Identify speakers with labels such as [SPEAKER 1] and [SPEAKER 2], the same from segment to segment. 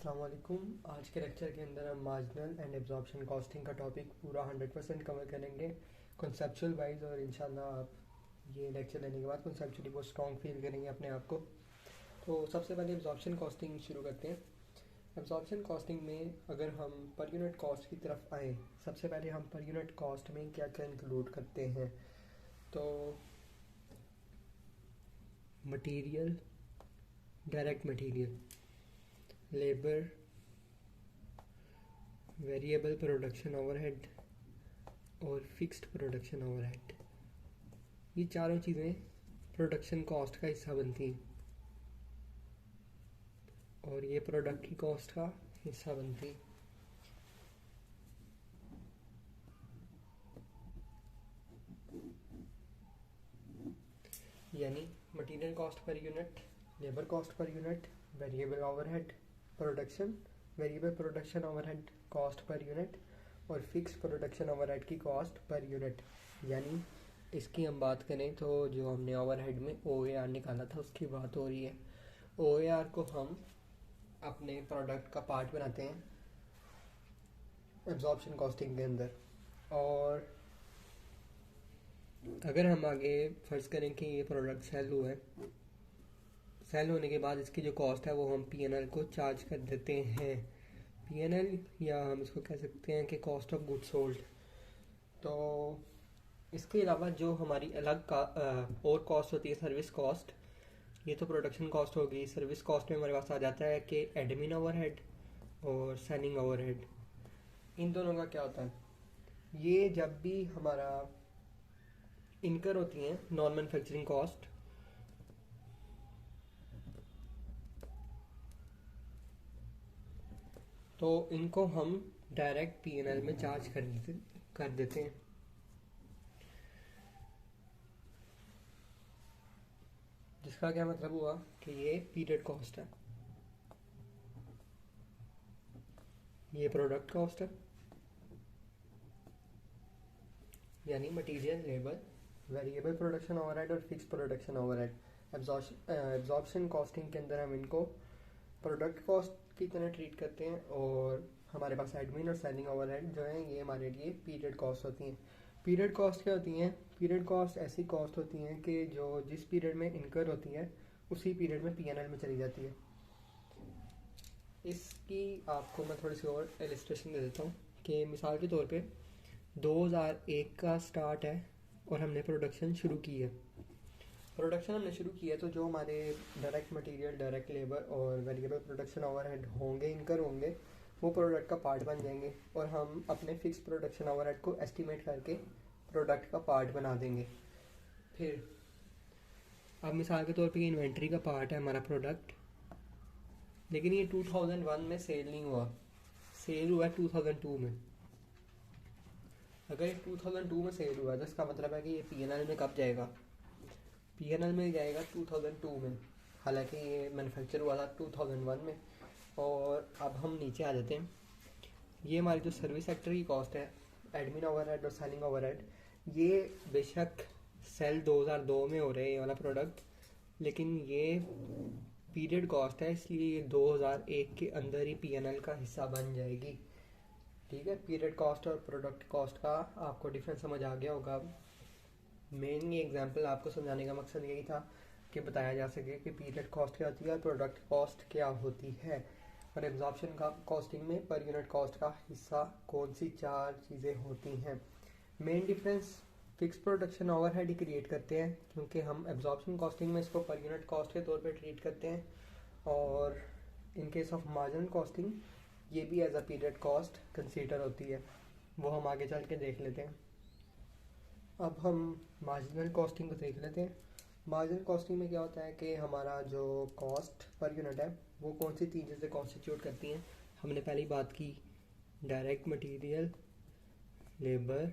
[SPEAKER 1] अस्सलाम वालेकुम। आज के लेक्चर के अंदर हम मार्जिनल एंड एब्जॉर्प्शन कॉस्टिंग का टॉपिक पूरा 100% कवर करेंगे कॉन्सेप्चुअल वाइज, और इंशाल्लाह आप ये लेक्चर लेने के बाद कॉन्सेप्चुअली बहुत स्ट्रॉन्ग फील करेंगे अपने आप को। तो सबसे पहले एब्जॉर्प्शन कॉस्टिंग शुरू करते हैं। एब्जॉर्प्शन कॉस्टिंग में अगर हम पर यूनिट कॉस्ट की तरफ आए, सबसे पहले हम पर यूनिट कॉस्ट में क्या क्या इंक्लूड करते हैं। तो material, direct material, labour, variable production overhead और फिक्स्ड प्रोडक्शन ओवरहेड, ये चारों चीज़ें प्रोडक्शन कॉस्ट का हिस्सा बनती हैं और ये प्रोडक्ट की कॉस्ट का हिस्सा बनती है। यानी material cost per unit, labour cost per unit, variable overhead production, variable production overhead cost per unit और फिक्स प्रोडक्शन ओवरहेड की कॉस्ट पर यूनिट। यानी इसकी हम बात करें तो जो हमने ओवरहेड में OAR निकाला था उसकी बात हो रही है। OAR को हम अपने प्रोडक्ट का पार्ट बनाते हैं एब्जॉर्प्शन कॉस्टिंग के अंदर। और अगर हम आगे फर्ज करें कि ये प्रोडक्ट सेल हुआ है, सेल होने के बाद इसकी जो कॉस्ट है वो हम P&L को चार्ज कर देते हैं। P&L, या हम इसको कह सकते हैं कि कॉस्ट ऑफ गुड्स सोल्ड। तो इसके अलावा जो हमारी अलग का और कॉस्ट होती है सर्विस कॉस्ट, ये तो प्रोडक्शन कॉस्ट होगी। सर्विस कॉस्ट में हमारे पास आ जाता है कि एडमिन ओवरहेड और सेलिंग ओवरहेड। इन दोनों का क्या होता है, ये जब भी हमारा इनकर होती हैं नॉन मैन्युफैक्चरिंग कॉस्ट, तो इनको हम डायरेक्ट P&L में चार्ज कर देते हैं। जिसका क्या मतलब हुआ कि ये पीरियड कॉस्ट है, ये प्रोडक्ट कॉस्ट है, यानी material, labour, variable production overhead और fix production overhead. Absorption costing के अंदर हम इनको प्रोडक्ट कॉस्ट की तरह ट्रीट करते हैं, और हमारे पास एडमिन और सेलिंग ओवरहेड जो हैं ये हमारे लिए पीरियड कॉस्ट होती हैं। पीरियड कॉस्ट क्या होती हैं? पीरियड कॉस्ट ऐसी कॉस्ट होती हैं कि जो जिस पीरियड में इनकर होती है उसी पीरियड में P&L में चली जाती है। इसकी आपको मैं थोड़ी सी और इलस्ट्रेशन दे देता हूँ कि मिसाल के तौर पे 2001 का स्टार्ट है और हमने प्रोडक्शन शुरू की है। तो जो हमारे डायरेक्ट मटेरियल, डायरेक्ट लेबर और वेरिएबल प्रोडक्शन ओवरहेड होंगे, इनकर होंगे, वो प्रोडक्ट का पार्ट बन जाएंगे और हम अपने फिक्स प्रोडक्शन ओवरहेड को एस्टिमेट करके प्रोडक्ट का पार्ट बना देंगे। फिर अब मिसाल के तौर पे इन्वेंट्री का पार्ट है हमारा प्रोडक्ट, लेकिन ये 2001 में सेल नहीं हुआ, सेल हुआ 2002 में। अगर ये 2002 में सेल हुआ तो इसका मतलब है कि ये P&L में कब जाएगा? P&L में जाएगा 2002 में, हालांकि ये मैन्युफैक्चर हुआ था 2001 में। और अब हम नीचे आ जाते हैं। ये हमारी जो सर्विस सेक्टर की कॉस्ट है, एडमिन ओवरहेड और सेलिंग ओवरहेड, ये बेशक सेल 2002 में हो रहे हैं ये वाला प्रोडक्ट, लेकिन ये पीरियड कॉस्ट है, इसलिए ये 2001 के अंदर ही P&L का हिस्सा बन जाएगी। ठीक है, पीरियड कॉस्ट और प्रोडक्ट कॉस्ट का आपको डिफरेंस समझ आ गया होगा। मेन ये एग्जांपल आपको समझाने का मकसद यही था कि बताया जा सके कि पीरियड कॉस्ट क्या होती है और प्रोडक्ट कॉस्ट क्या होती है, और एब्जॉर्प्शन का कॉस्टिंग में पर यूनिट कॉस्ट का हिस्सा कौन सी चार चीज़ें होती हैं। Main difference fix production overhead ही क्रिएट करते हैं, क्योंकि हम एब्जॉर्प्शन कॉस्टिंग में इसको पर यूनिट कॉस्ट के तौर पे ट्रीट करते हैं, और in case of marginal costing ये भी as a period cost consider होती है। वो हम आगे चल के देख लेते हैं। अब हम मार्जिनल कॉस्टिंग को देख लेते हैं। मार्जिनल कॉस्टिंग में क्या होता है कि हमारा जो कॉस्ट पर यूनिट है वो कौन सी तीन चीज़ें कॉन्स्टिट्यूट करती हैं। हमने पहली बात की direct material, labour,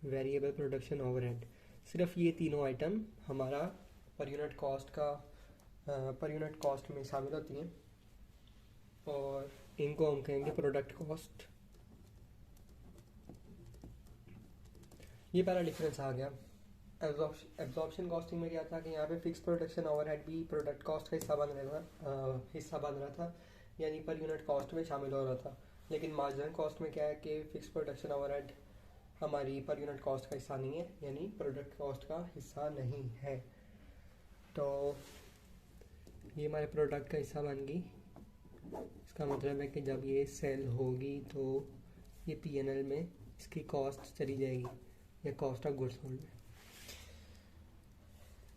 [SPEAKER 1] variable production overhead. सिर्फ ये तीनों आइटम हमारा पर यूनिट कॉस्ट में शामिल होती हैं, और इनको हम कहेंगे प्रोडक्ट कॉस्ट। ये पहला डिफरेंस आ गया। एब्जॉर्प्शन कॉस्टिंग में क्या था कि यहाँ पे फिक्स प्रोडक्शन ओवरहेड भी प्रोडक्ट कॉस्ट का हिस्सा बन रहा था, यानी पर यूनिट कॉस्ट में शामिल हो रहा था। लेकिन मार्जिनल कॉस्ट में क्या है कि फिक्स प्रोडक्शन ओवरहेड हमारी पर यूनिट कॉस्ट का हिस्सा नहीं है, यानी प्रोडक्ट कॉस्ट का हिस्सा नहीं है। तो ये हमारे प्रोडक्ट का हिस्सा बन गई। इसका मतलब है कि जब ये सेल होगी तो ये P&L में इसकी कॉस्ट चली जाएगी, या कॉस्ट ऑफ गुड्स सोल्ड में।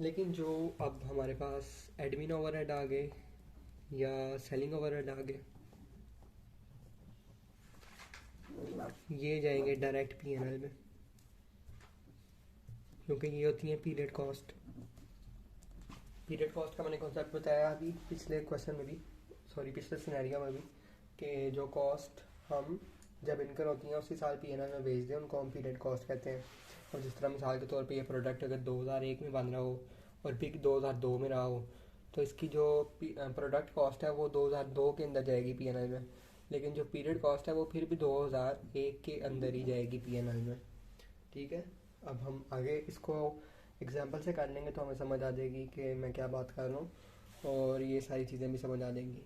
[SPEAKER 1] लेकिन जो अब हमारे पास एडमिन ओवरहेड आ गए या सेलिंग ओवरहेड आ गए, ये जाएंगे डायरेक्ट P&L में, क्योंकि ये होती है पीरियड कॉस्ट। पीरियड कॉस्ट का मैंने कॉन्सेप्ट बताया अभी पिछले क्वेश्चन में भी, सॉरी पिछले सिनेरियो में भी, कि जो कॉस्ट हम जब इनकर होती हैं उसी साल P&L में भेज दें उनको हम पीरियड कॉस्ट कहते हैं। और जिस तरह मिसाल के तौर पे ये प्रोडक्ट अगर 2001 में बन रहा हो और पिक 2002 में रहा हो, तो इसकी जो प्रोडक्ट कॉस्ट है वो 2002 के अंदर जाएगी P&L में, लेकिन जो पीरियड कॉस्ट है वो फिर भी 2001 के अंदर ही जाएगी P&L में। ठीक है, अब हम आगे इसको एग्जांपल से कर लेंगे तो हमें समझ आ जाएगी कि मैं क्या बात कर रहा हूँ, और ये सारी चीज़ें भी समझ आ जाएंगी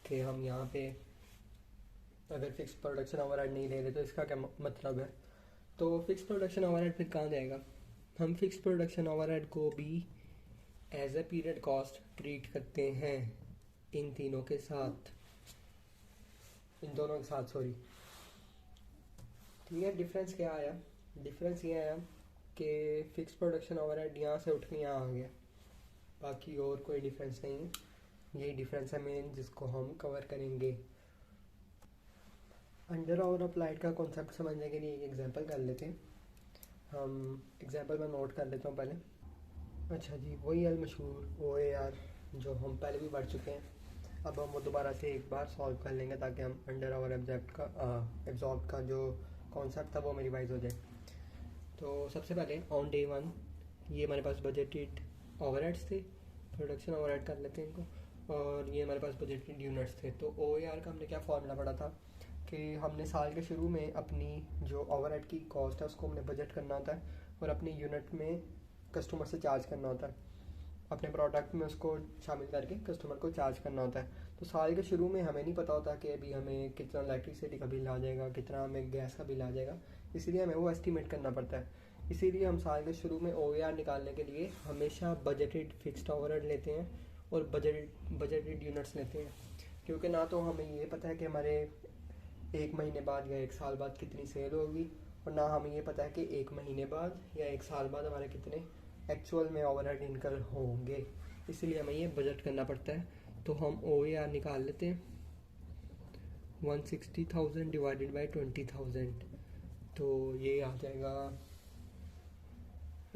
[SPEAKER 1] कि हम यहाँ पे अगर फिक्स प्रोडक्शन ओवरहेड नहीं ले रहे तो इसका क्या मतलब है। तो फिक्स प्रोडक्शन ओवरहेड फिर कहाँ जाएगा? हम फिक्स प्रोडक्शन ओवरहेड को भी as a period cost treat करते हैं इन तीनों के साथ, इन दोनों के साथ, सॉरी। ठीक है, डिफरेंस क्या आया? डिफरेंस ये आया कि फिक्स प्रोडक्शन ओवरहेड यहाँ से उठ के यहाँ आ गया, बाकी और कोई डिफरेंस नहीं है। यही डिफरेंस है मेन जिसको हम कवर करेंगे। अंडर और अप्लाइड का कॉन्सेप्ट समझने के लिए एक एग्जांपल कर लेते हैं। हम एग्जांपल में नोट कर लेता हूँ पहले। अच्छा जी, वही अल मशहूर OAR जो हम पहले भी पढ़ चुके हैं, अब हम वो दोबारा से एक बार सॉल्व कर लेंगे ताकि हम अंडर और एब्जॉर्ब का जो कॉन्सेप्ट था वो में रिवाइज हो जाए। तो सबसे पहले ऑन डे 1 ये हमारे पास बजटेड ओवरहेड्स थे, प्रोडक्शन ओवरहेड कर लेते हैं इनको, और ये हमारे पास बजटेड यूनिट्स थे। तो OAR का हमने क्या फार्मूला पढ़ा था कि हमने साल के शुरू में अपनी जो ओवरहेड की कॉस्ट है उसको हमने बजट करना होता है और अपनी यूनिट में कस्टमर से चार्ज करना होता है, अपने प्रोडक्ट में उसको शामिल करके कस्टमर को चार्ज करना होता है। तो साल के शुरू में हमें नहीं पता होता कि अभी हमें कितना इलेक्ट्रिसिटी का बिल आ जाएगा, कितना हमें गैस का बिल आ जाएगा, इसीलिए हमें वो एस्टिमेट करना पड़ता है। इसीलिए हम साल के शुरू में OAR निकालने के लिए हमेशा बजटेड फिक्स्ड ओवरहेड लेते हैं और बजटेड यूनिट्स लेते हैं, क्योंकि ना तो हमें ये पता है कि हमारे एक महीने बाद या एक साल बाद कितनी सेल होगी, और ना हमें ये पता है कि एक महीने बाद या एक साल बाद हमारे कितने एक्चुअल में ओवरहेड इनकर होंगे, इसलिए हमें ये बजट करना पड़ता है। तो हम OAR निकाल लेते हैं 160,000 डिवाइडेड बाई 20,000, तो ये आ जाएगा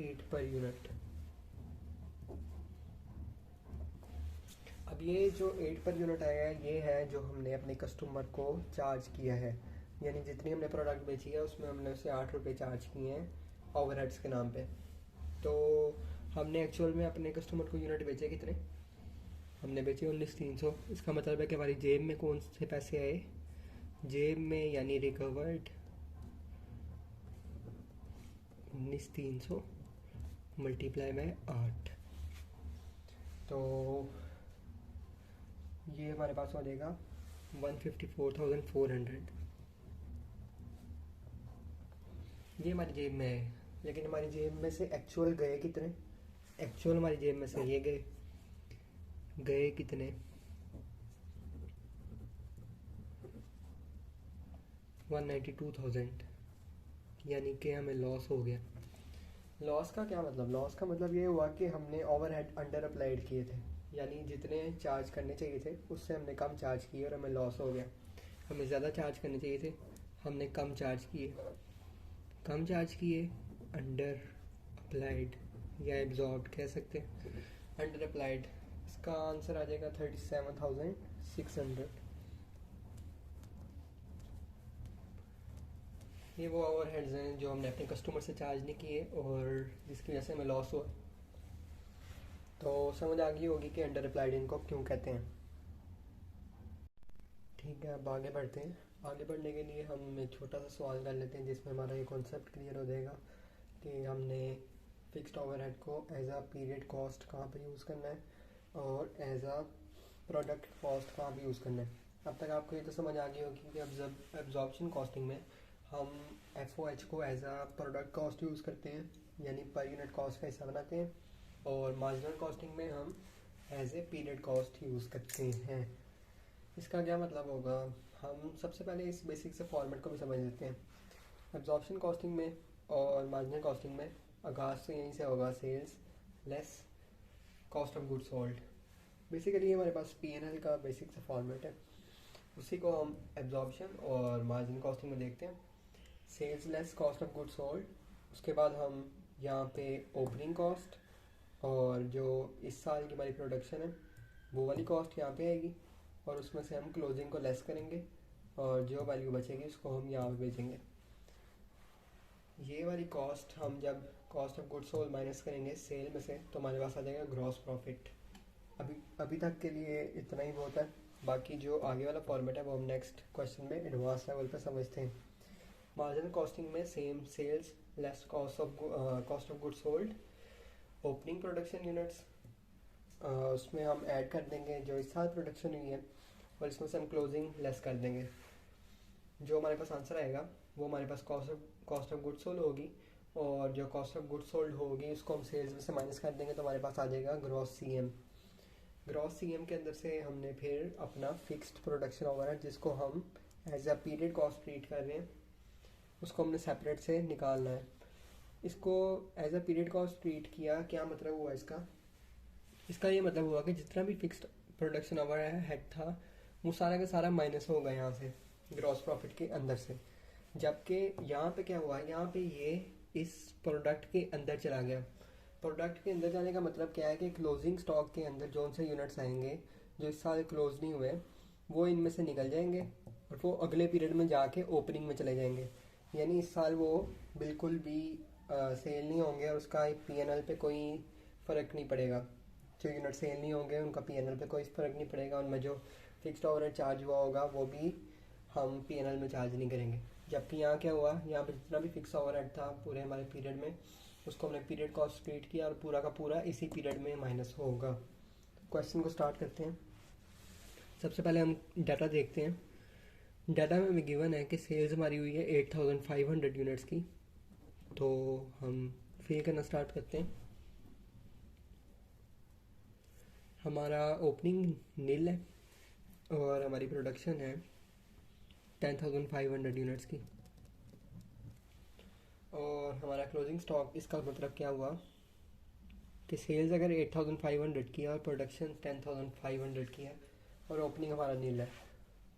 [SPEAKER 1] 8 पर यूनिट। अब ये जो 8 पर यूनिट आया है ये है जो हमने अपने कस्टमर को चार्ज किया है, यानी जितनी हमने प्रोडक्ट बेची है उसमें हमने उसे 8 रुपये चार्ज किए हैं ओवरहेड्स के नाम पे। तो हमने एक्चुअल में अपने कस्टमर को यूनिट बेचे कितने? हमने बेचे 19,300। इसका मतलब है कि हमारी जेब में कौन से पैसे आए? जेब में यानी रिकवर्ड 19,300 मल्टीप्लाई बाय 8, तो ये हमारे पास हो जाएगा 154,400। ये हमारी जेब में है, लेकिन हमारी जेब में से एक्चुअल गए कितने? एक्चुअल हमारी जेब में से ये गए कितने? 192,000, यानी कि हमें लॉस हो गया। लॉस का क्या मतलब? लॉस का मतलब ये हुआ कि हमने ओवरहेड अंडर अप्लाइड किए थे, यानी जितने चार्ज करने चाहिए थे उससे हमने कम चार्ज किए और हमें लॉस हो गया। हमें ज़्यादा चार्ज करने चाहिए थे, हमने कम चार्ज किए। कम चार्ज किए, अंडर अप्लाइड या एब्जॉर्ब कह सकते हैं। अंडर अप्लाइड, इसका आंसर आ जाएगा 37,600। ये वो ओवरहेड्स हैं जो हमने अपने कस्टमर से चार्ज नहीं किए और जिसकी वजह से हमें लॉस हुआ। तो समझ आ गई होगी कि अंडर अप्लाइड इनको क्यों कहते हैं। ठीक है, अब आगे बढ़ते हैं। आगे बढ़ने के लिए हम एक छोटा सा सवाल कर लेते हैं जिसमें हमारा ये कॉन्सेप्ट क्लियर हो जाएगा कि हमने फिक्स्ड ओवरहेड को एज आ पीरियड कॉस्ट कहाँ पे यूज़ करना है और एज आ प्रोडक्ट कॉस्ट कहाँ पे यूज़ करना है। अब तक आपको ये तो समझ आ गई होगी कि एब्जॉर्प्शन कॉस्टिंग में हम FOH को as a product cost use करते हैं, यानी पर यूनिट कॉस्ट का हिस्सा बनाते हैं, और मार्जिनल कॉस्टिंग में हम as a period cost use करते हैं। इसका क्या मतलब होगा, हम सबसे पहले इस बेसिक से फॉर्मेट को भी समझ लेते हैं। एब्जॉर्प्शन कॉस्टिंग में और मार्जिनल कॉस्टिंग में आगाज़ से यहीं से होगा sales less cost of goods sold. Basically हमारे पास P&L का बेसिक सा फॉर्मेट है, उसी को हम एब्जॉर्प्शन और मार्जिन कॉस्टिंग में देखते हैं। Sales less cost of goods sold, उसके बाद हम यहाँ पे ओपनिंग कॉस्ट और जो इस साल की हमारी प्रोडक्शन है वो वाली कॉस्ट यहाँ पे आएगी, और उसमें से हम क्लोजिंग को लेस करेंगे और जो वैल्यू बचेगी उसको हम यहाँ पे बेचेंगे। ये वाली कॉस्ट हम जब cost of goods sold minus करेंगे सेल में से तो हमारे पास आ जाएगा ग्रॉस प्रॉफिट। अभी तक के लिए इतना ही बहुत है, बाकी जो आगे वाला फॉर्मेट है वो हम नेक्स्ट क्वेश्चन में एडवांस लेवल पे समझते हैं। मार्जिनल कॉस्टिंग में same sales less cost of goods sold, opening production units, उसमें हम ऐड कर देंगे जो इस साल प्रोडक्शन हुई है, और इसमें से हम क्लोजिंग लेस कर देंगे। जो हमारे पास आंसर आएगा वो हमारे पास कॉस्ट ऑफ गुड्स सोल्ड होगी, और जो कॉस्ट ऑफ गुड्स सोल्ड होगी उसको हम सेल्स में से माइनस कर देंगे तो हमारे पास आ जाएगा ग्रॉस CM। ग्रॉस CM के अंदर से हमने फिर अपना फिक्स्ड प्रोडक्शन ओवरहेड, जिसको हम as a period cost treat कर रहे हैं, उसको हमने सेपरेट से निकालना है। इसको as a period cost treat किया, क्या मतलब हुआ इसका ये मतलब हुआ कि जितना भी फिक्स्ड प्रोडक्शन ओवरहेड था वो सारा का सारा माइनस होगा यहाँ से ग्रॉस प्रॉफिट के अंदर से, जबकि यहाँ पे क्या हुआ, यहाँ पे ये इस प्रोडक्ट के अंदर चला गया। प्रोडक्ट के अंदर जाने का मतलब क्या है कि क्लोजिंग स्टॉक के अंदर जो से यूनिट्स आएंगे जो इस साल क्लोज नहीं हुए वो इनमें से निकल जाएंगे और वो अगले पीरियड में जाके ओपनिंग में चले जाएंगे, यानी इस साल वो बिल्कुल भी सेल नहीं होंगे और उसका P&L पे कोई फ़र्क नहीं पड़ेगा। जो यूनिट सेल नहीं होंगे उनका P&L पे कोई फ़र्क नहीं पड़ेगा, उनमें जो फिक्स्ड ओवरहेड चार्ज हुआ होगा वो भी हम P&L में चार्ज नहीं करेंगे। जबकि यहाँ क्या हुआ, यहाँ पे जितना भी फिक्स ओवरहेड था पूरे हमारे पीरियड में उसको हमने पीरियड कॉस्ट ट्रीट किया और पूरा का पूरा इसी पीरियड में माइनस होगा। क्वेश्चन को स्टार्ट करते हैं। सबसे पहले हम डाटा देखते हैं। डाटा में हमें गिवन है कि सेल्स हमारी हुई है 8500 यूनिट्स की, तो हम फिल करना स्टार्ट करते हैं। हमारा ओपनिंग नील है और हमारी प्रोडक्शन है 10,500 यूनिट्स की, और हमारा क्लोजिंग स्टॉक, इसका मतलब क्या हुआ कि सेल्स अगर 8500 की है और प्रोडक्शन 10,500 की है और ओपनिंग हमारा नील है,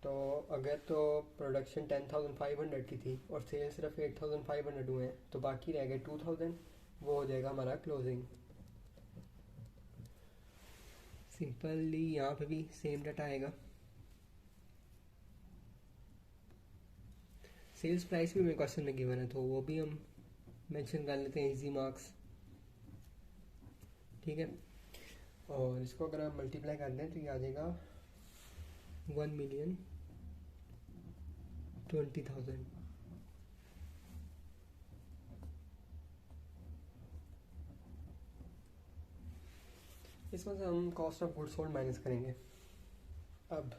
[SPEAKER 1] तो अगर तो प्रोडक्शन 10,500 की थी और सेल्स सिर्फ 8,500 हुए हैं तो बाकी रह गए 2,000, वो हो जाएगा हमारा क्लोजिंग। सिंपली यहाँ पे भी सेम डाटा आएगा। सेल्स प्राइस भी मेरे क्वेश्चन में गिवन है तो वो भी हम मेंशन कर लेते हैं, इजी मार्क्स, ठीक है। और इसको अगर हम मल्टीप्लाई कर दें तो ये आ जाएगा 1,20,000। इसमें से हम cost of goods sold minus करेंगे। अब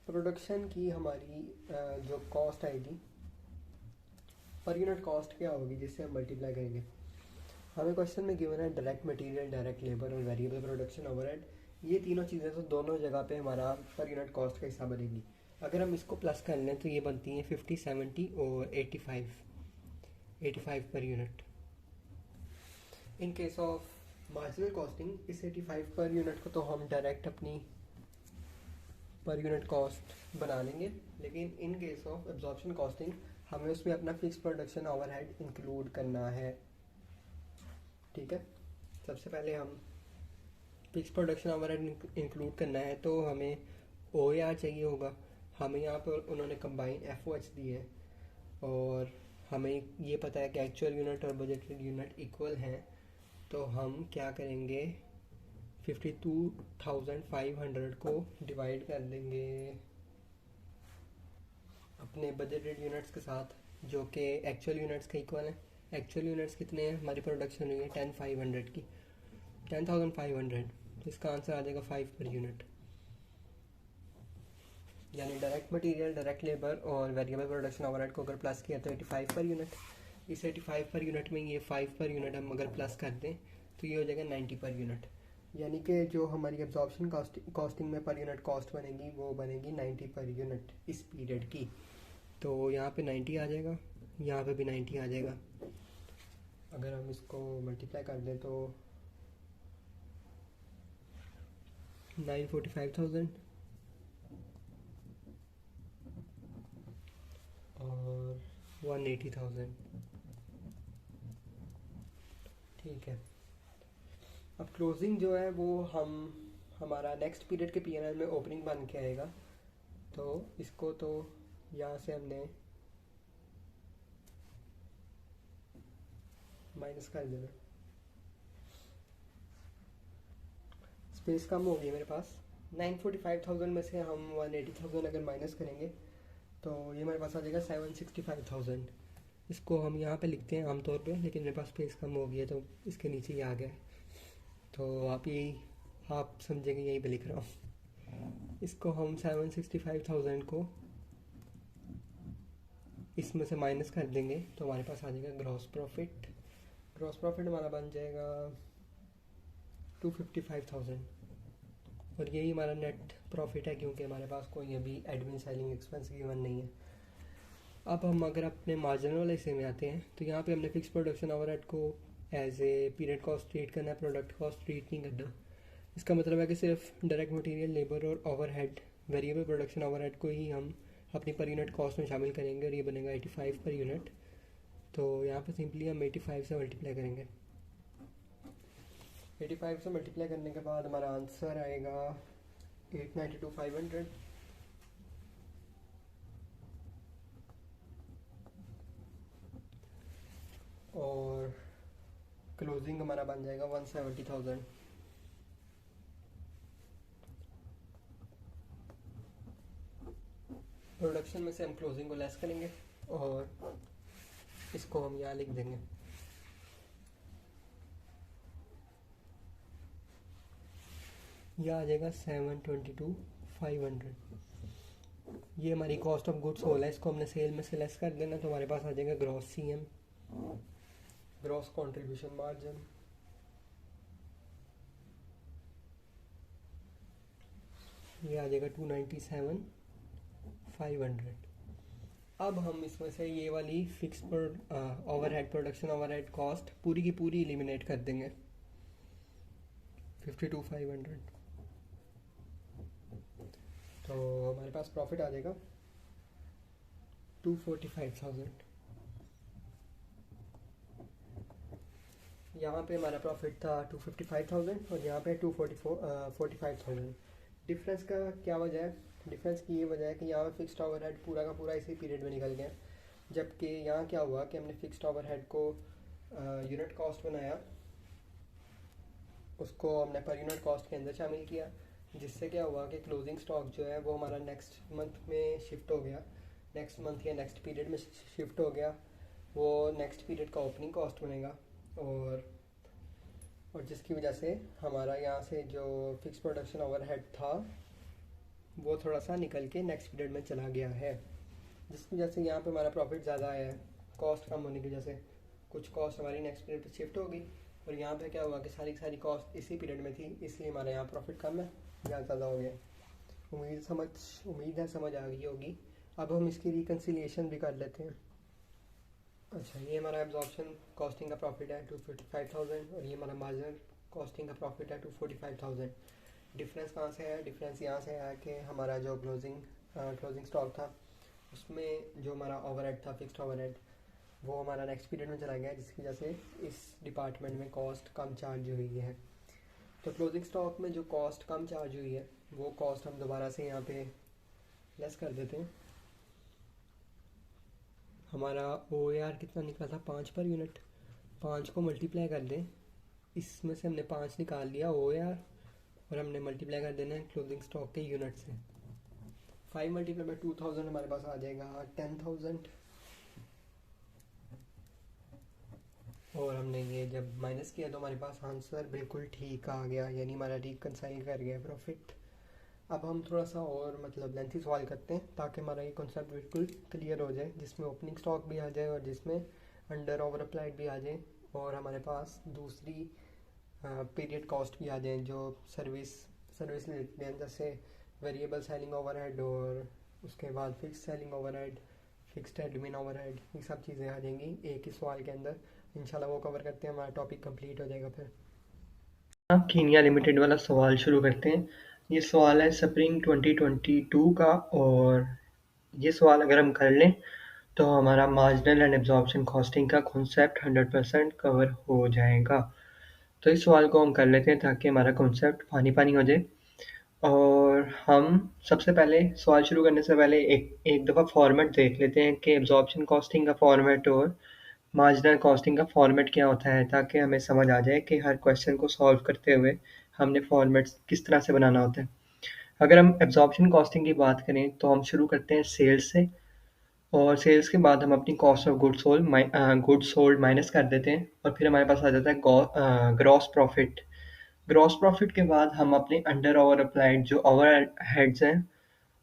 [SPEAKER 1] प्रोडक्शन की हमारी जो कॉस्ट आएगी पर यूनिट कॉस्ट क्या होगी जिससे हम मल्टीप्लाई करेंगे। हमें क्वेश्चन में गिवन है डायरेक्ट मटेरियल, डायरेक्ट लेबर और वेरिएबल प्रोडक्शन ओवरहेड, ये तीनों चीज़ें तो दोनों जगह पे हमारा पर यूनिट कॉस्ट का हिस्सा बनेगी। अगर हम इसको प्लस कर लें तो ये बनती हैं 50, 70 और 85 per unit. In case of marginal costing इस 85 पर यूनिट को तो हम डायरेक्ट अपनी पर यूनिट कॉस्ट बना लेंगे, लेकिन इन केस ऑफ एब्जॉर्प्शन कॉस्टिंग हमें उसमें अपना फिक्स प्रोडक्शन ओवरहेड इंक्लूड करना है, ठीक है। सबसे पहले हम फिक्स प्रोडक्शन ओवरहेड इंक्लूड करना है तो हमें OAR चाहिए होगा। हमें यहाँ पर उन्होंने कंबाइन FOH दी है और हमें ये पता है कि एक्चुअल यूनिट और बजटेड यूनिट इक्वल हैं, तो हम क्या करेंगे 52,500 को डिवाइड कर देंगे अपने बजटेड यूनिट्स के साथ जो कि एक्चुअल यूनिट्स के इक्वल हैं। एक्चुअल यूनिट्स कितने हैं, हमारी प्रोडक्शन हुई है 10,500 की, 10,500, तो इसका आंसर आ जाएगा 5 पर यूनिट। यानी डायरेक्ट मटेरियल, डायरेक्ट लेबर और वेरिएबल प्रोडक्शन ओवरहेड को अगर प्लस किया तो 85 पर यूनिट। इस 85 पर यूनिट में ये 5 पर यूनिट हम अगर प्लस कर दें तो ये हो जाएगा 90 पर यूनिट। यानी कि जो हमारी एब्जॉर्प्शन कॉस्टिंग में पर यूनिट कॉस्ट बनेगी वो बनेगी 90 पर यूनिट इस पीरियड की। तो यहाँ पे 90 आ जाएगा, यहाँ पे भी 90 आ जाएगा। अगर हम इसको मल्टीप्लाई कर दें तो 945,000 और 180,000। ठीक है, अब क्लोजिंग जो है वो हमारा नेक्स्ट पीरियड के पीएनएल में ओपनिंग बन के आएगा। तो इसको तो यहाँ से हमने माइनस कर देना, स्पेस कम होगी मेरे पास। 945,000 में से हम 180,000 अगर माइनस करेंगे तो ये मेरे पास आ जाएगा 765,000। इसको हम यहाँ पे लिखते हैं आमतौर पे, लेकिन मेरे पास स्पेस कम हो गई है तो इसके नीचे ही आ गया। तो आप समझेंगे यहीं पे लिख रहा हूँ। इसको हम 765,000 को इसमें से माइनस कर देंगे तो हमारे पास आ जाएगा ग्रॉस प्रॉफिट। ग्रॉस प्रॉफिट हमारा बन जाएगा 255,000 और यही हमारा नेट प्रॉफिट है, क्योंकि हमारे पास कोई अभी एडमिन सेलिंग एक्सपेंस गिवन नहीं है। अब हम अगर अपने मार्जिन वाले हिस्से में आते हैं तो यहाँ पे हमने फिक्स प्रोडक्शन ओवरहेड को as a period cost treat करना है, प्रोडक्ट कॉस्ट ट्रीट नहीं करना। इसका मतलब है कि सिर्फ डायरेक्ट मटेरियल, लेबर और ओवरहेड, वेरिएबल प्रोडक्शन ओवरहेड को ही हम अपनी पर यूनिट कॉस्ट में शामिल करेंगे और ये बनेगा 85 पर यूनिट। तो यहाँ पे सिंपली हम 85 से मल्टीप्लाई करेंगे। 85 से मल्टीप्लाई करने के बाद हमारा आंसर आएगा 892,500। और क्लोजिंग हमारा बन जाएगा 170,000। प्रोडक्शन में से हम क्लोजिंग को लेस करेंगे और इसको हम यहाँ लिख देंगे। यह आ जाएगा 722,500। ये हमारी कॉस्ट ऑफ गुड्स सोल्ड है, इसको हमने सेल में से लेस कर देना तो हमारे पास आ जाएगा gross CM, gross contribution margin. ये आ जाएगा 297,500। अब हम इसमें से ये वाली फिक्स पर ओवरहेड, प्रोडक्शन ओवरहेड कॉस्ट पूरी की पूरी एलिमिनेट कर देंगे, 52,500। तो हमारे पास प्रॉफिट आ जाएगा 245,000। यहाँ पे हमारा प्रॉफिट था 255,000 और यहाँ पे 45,000। डिफरेंस का क्या वजह है? डिफरेंस की ये वजह है कि यहाँ पे फिक्स्ड ओवरहेड पूरा का पूरा इसी पीरियड में निकल गया, जबकि यहाँ क्या हुआ कि हमने फिक्स्ड ओवरहेड को यूनिट कॉस्ट बनाया, उसको हमने पर यूनिट कॉस्ट के अंदर शामिल किया, जिससे क्या हुआ कि क्लोजिंग स्टॉक जो है वो हमारा नेक्स्ट मंथ में शिफ्ट हो गया, नेक्स्ट मंथ या नेक्स्ट पीरियड में शिफ्ट हो गया। वो नेक्स्ट पीरियड का ओपनिंग कॉस्ट बनेगा और जिसकी वजह से हमारा यहाँ से जो फिक्स प्रोडक्शन ओवरहेड था वो थोड़ा सा निकल के नेक्स्ट पीरियड में चला गया है, जिसकी वजह से यहाँ पे हमारा प्रॉफिट ज़्यादा आया है। कॉस्ट कम होने की वजह से कुछ कॉस्ट हमारी नेक्स्ट पीरियड पे शिफ्ट हो गई और यहाँ पे क्या हुआ कि सारी कॉस्ट इसी पीरियड में थी, इसलिए हमारे यहाँ प्रॉफिट कम है, यहाँ ज़्यादा हो गया। उम्मीद है समझ आ गई होगी। अब हम इसकी रिकन्सिलिएशन भी कर लेते हैं। अच्छा, ये हमारा एब्जॉर्प्शन कॉस्टिंग का प्रॉफिट है 255,000 और ये हमारा मार्जिनल कॉस्टिंग का प्रॉफिट है 245,000। डिफरेंस कहाँ से है? डिफरेंस यहाँ से है कि हमारा जो क्लोजिंग स्टॉक था उसमें जो हमारा ओवरहेड था, फिक्स्ड ओवरहेड, वो हमारा नेक्स्ट पीरियड में चला गया, जिसकी वजह से इस डिपार्टमेंट में कॉस्ट कम चार्ज हुई है। तो क्लोजिंग स्टॉक में जो कॉस्ट कम चार्ज हुई है वो कॉस्ट हम दोबारा से यहाँ पे लेस कर देते हैं। हमारा OAR कितना निकला था? 5 पर यूनिट। 5 को मल्टीप्लाई कर दें, इसमें से हमने 5 निकाल लिया OAR और हमने मल्टीप्लाई कर देना है क्लोजिंग स्टॉक के यूनिट से। 5 मल्टीप्लाई बाय 2000 हमारे पास आ जाएगा 10,000 और हमने ये जब माइनस किया तो हमारे पास आंसर बिल्कुल ठीक आ गया, यानी हमारा रिकंसाइल कर गया प्रॉफिट। अब हम थोड़ा सा और मतलब लेंथी सवाल करते हैं ताकि हमारा ये कॉन्सेप्ट बिल्कुल क्लियर हो जाए, जिसमें ओपनिंग स्टॉक भी आ जाए और जिसमें अंडर ओवर अप्लाइड भी आ जाए और हमारे पास दूसरी पीरियड कॉस्ट भी आ जाए जो सर्विस सर्विस रिलेटेड हैं, जैसे वेरिएबल सेलिंग ओवरहेड और उसके बाद fix selling overhead, fixed admin overhead, ये सब चीज़ें आ जाएंगी एक ही सवाल के अंदर। इंशाल्लाह वो कवर करते हैं, हमारा टॉपिक कंप्लीट हो जाएगा फिर। आप कीनिया लिमिटेड वाला सवाल शुरू करते हैं। ये सवाल है स्प्रिंग 2022 का, और ये सवाल अगर हम कर लें तो हमारा मार्जिनल एंड एब्जॉर्प्शन कॉस्टिंग का कॉन्सेप्ट 100% कवर हो जाएगा। तो इस सवाल को हम कर लेते हैं ताकि हमारा कॉन्सेप्ट पानी पानी हो जाए। और हम सबसे पहले सवाल शुरू करने से पहले एक एक दफ़ा फॉर्मेट देख लेते हैं कि एब्जॉर्प्शन कॉस्टिंग का फॉर्मेट और मार्जिनल कॉस्टिंग का फॉर्मेट क्या होता है, ताकि हमें समझ आ जाए कि हर क्वेश्चन को सॉल्व करते हुए हमने फॉर्मेट किस तरह से बनाना होता है। अगर हम एब्जॉर्प्शन कॉस्टिंग की बात करें तो हम शुरू करते हैं सेल्स से, और सेल्स के बाद हम अपनी cost of goods sold minus कर देते हैं, और फिर हमारे पास आ जाता है ग्रॉस प्रॉफिट। ग्रॉस प्रॉफिट के बाद हम अपने अंडर ओवर अप्लाइड जो ओवर हेड्स हैं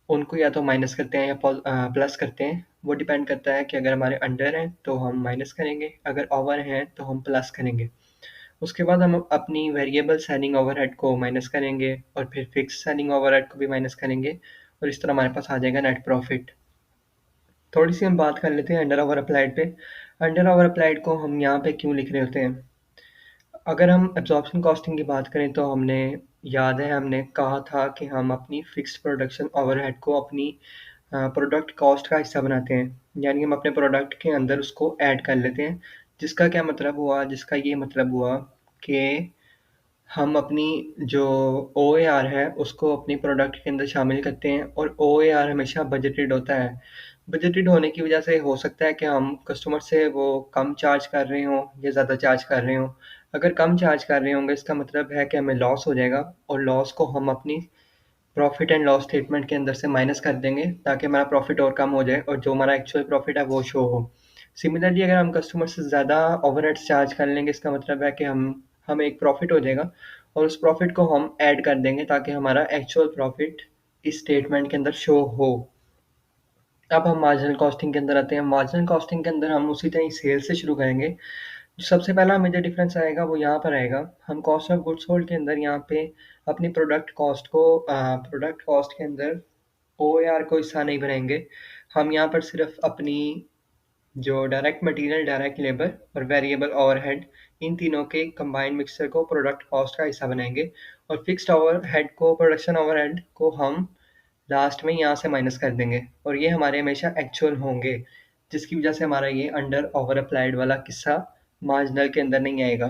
[SPEAKER 1] उनको या तो माइनस करते हैं या प्लस करते हैं। वो डिपेंड करता है कि अगर हमारे अंडर हैं तो हम माइनस करेंगे, अगर ओवर हैं तो हम प्लस करेंगे। उसके बाद हम अपनी वेरिएबल सेलिंग ओवरहेड को माइनस करेंगे और फिर फिक्स सेलिंग ओवरहेड को भी माइनस करेंगे, और इस तरह हमारे पास आ जाएगा नेट प्रॉफिट। थोड़ी सी हम बात कर लेते हैं अंडर ओवर अप्लाइड पे। अंडर ओवर अप्लाइड को हम यहाँ पे क्यों लिख रहे होते हैं? अगर हम एब्जॉर्प्शन कॉस्टिंग की बात करें तो हमने याद है हमने कहा था कि हम अपनी फिक्स्ड प्रोडक्शन ओवरहेड को अपनी प्रोडक्ट कॉस्ट का हिस्सा बनाते हैं, यानी हम अपने प्रोडक्ट के अंदर उसको ऐड कर लेते हैं। जिसका क्या मतलब हुआ? जिसका ये मतलब हुआ कि हम अपनी जो OAR है उसको अपनी प्रोडक्ट के अंदर शामिल करते हैं, और OAR हमेशा बजटेड होता है। बजटेड होने की वजह से हो सकता है कि हम कस्टमर से वो कम चार्ज कर रहे हों या ज़्यादा चार्ज कर रहे हों। अगर कम चार्ज कर रहे होंगे इसका मतलब है कि हमें लॉस हो जाएगा, और लॉस को हम अपनी प्रॉफिट एंड लॉस स्टेटमेंट के अंदर से माइनस कर देंगे ताकि हमारा प्रॉफिट और कम हो जाए और जो हमारा एक्चुअल प्रॉफिट है वो शो हो। सिमिलरली अगर हम कस्टमर से ज़्यादा ओवरहेड्स चार्ज कर लेंगे इसका मतलब है कि हमें एक प्रॉफिट हो जाएगा, और उस प्रॉफिट को हम ऐड कर देंगे ताकि हमारा एक्चुअल प्रॉफिट इस स्टेटमेंट के अंदर शो हो। अब हम मार्जिनल कॉस्टिंग के अंदर आते हैं। मार्जिनल कॉस्टिंग के अंदर हम उसी तरह सेल से शुरू करेंगे। जो सबसे पहला मेजर डिफरेंस आएगा वो यहाँ पर आएगा। हम कॉस्ट ऑफ गुड्स सोल्ड के अंदर यहाँ पे अपनी प्रोडक्ट कॉस्ट के अंदर OAR को हिस्सा नहीं बनाएंगे। हम यहाँ पर सिर्फ अपनी जो डायरेक्ट मटेरियल, डायरेक्ट लेबर और वेरिएबल ओवरहेड, इन तीनों के कंबाइंड मिक्सचर को प्रोडक्ट कॉस्ट का हिस्सा बनाएंगे, और फिक्स्ड ओवरहेड को, प्रोडक्शन ओवरहेड को हम लास्ट में यहाँ से माइनस कर देंगे, और ये हमारे हमेशा एक्चुअल होंगे, जिसकी वजह से हमारा ये अंडर ओवर अप्लाइड वाला किस्सा मार्जिनल के अंदर नहीं आएगा।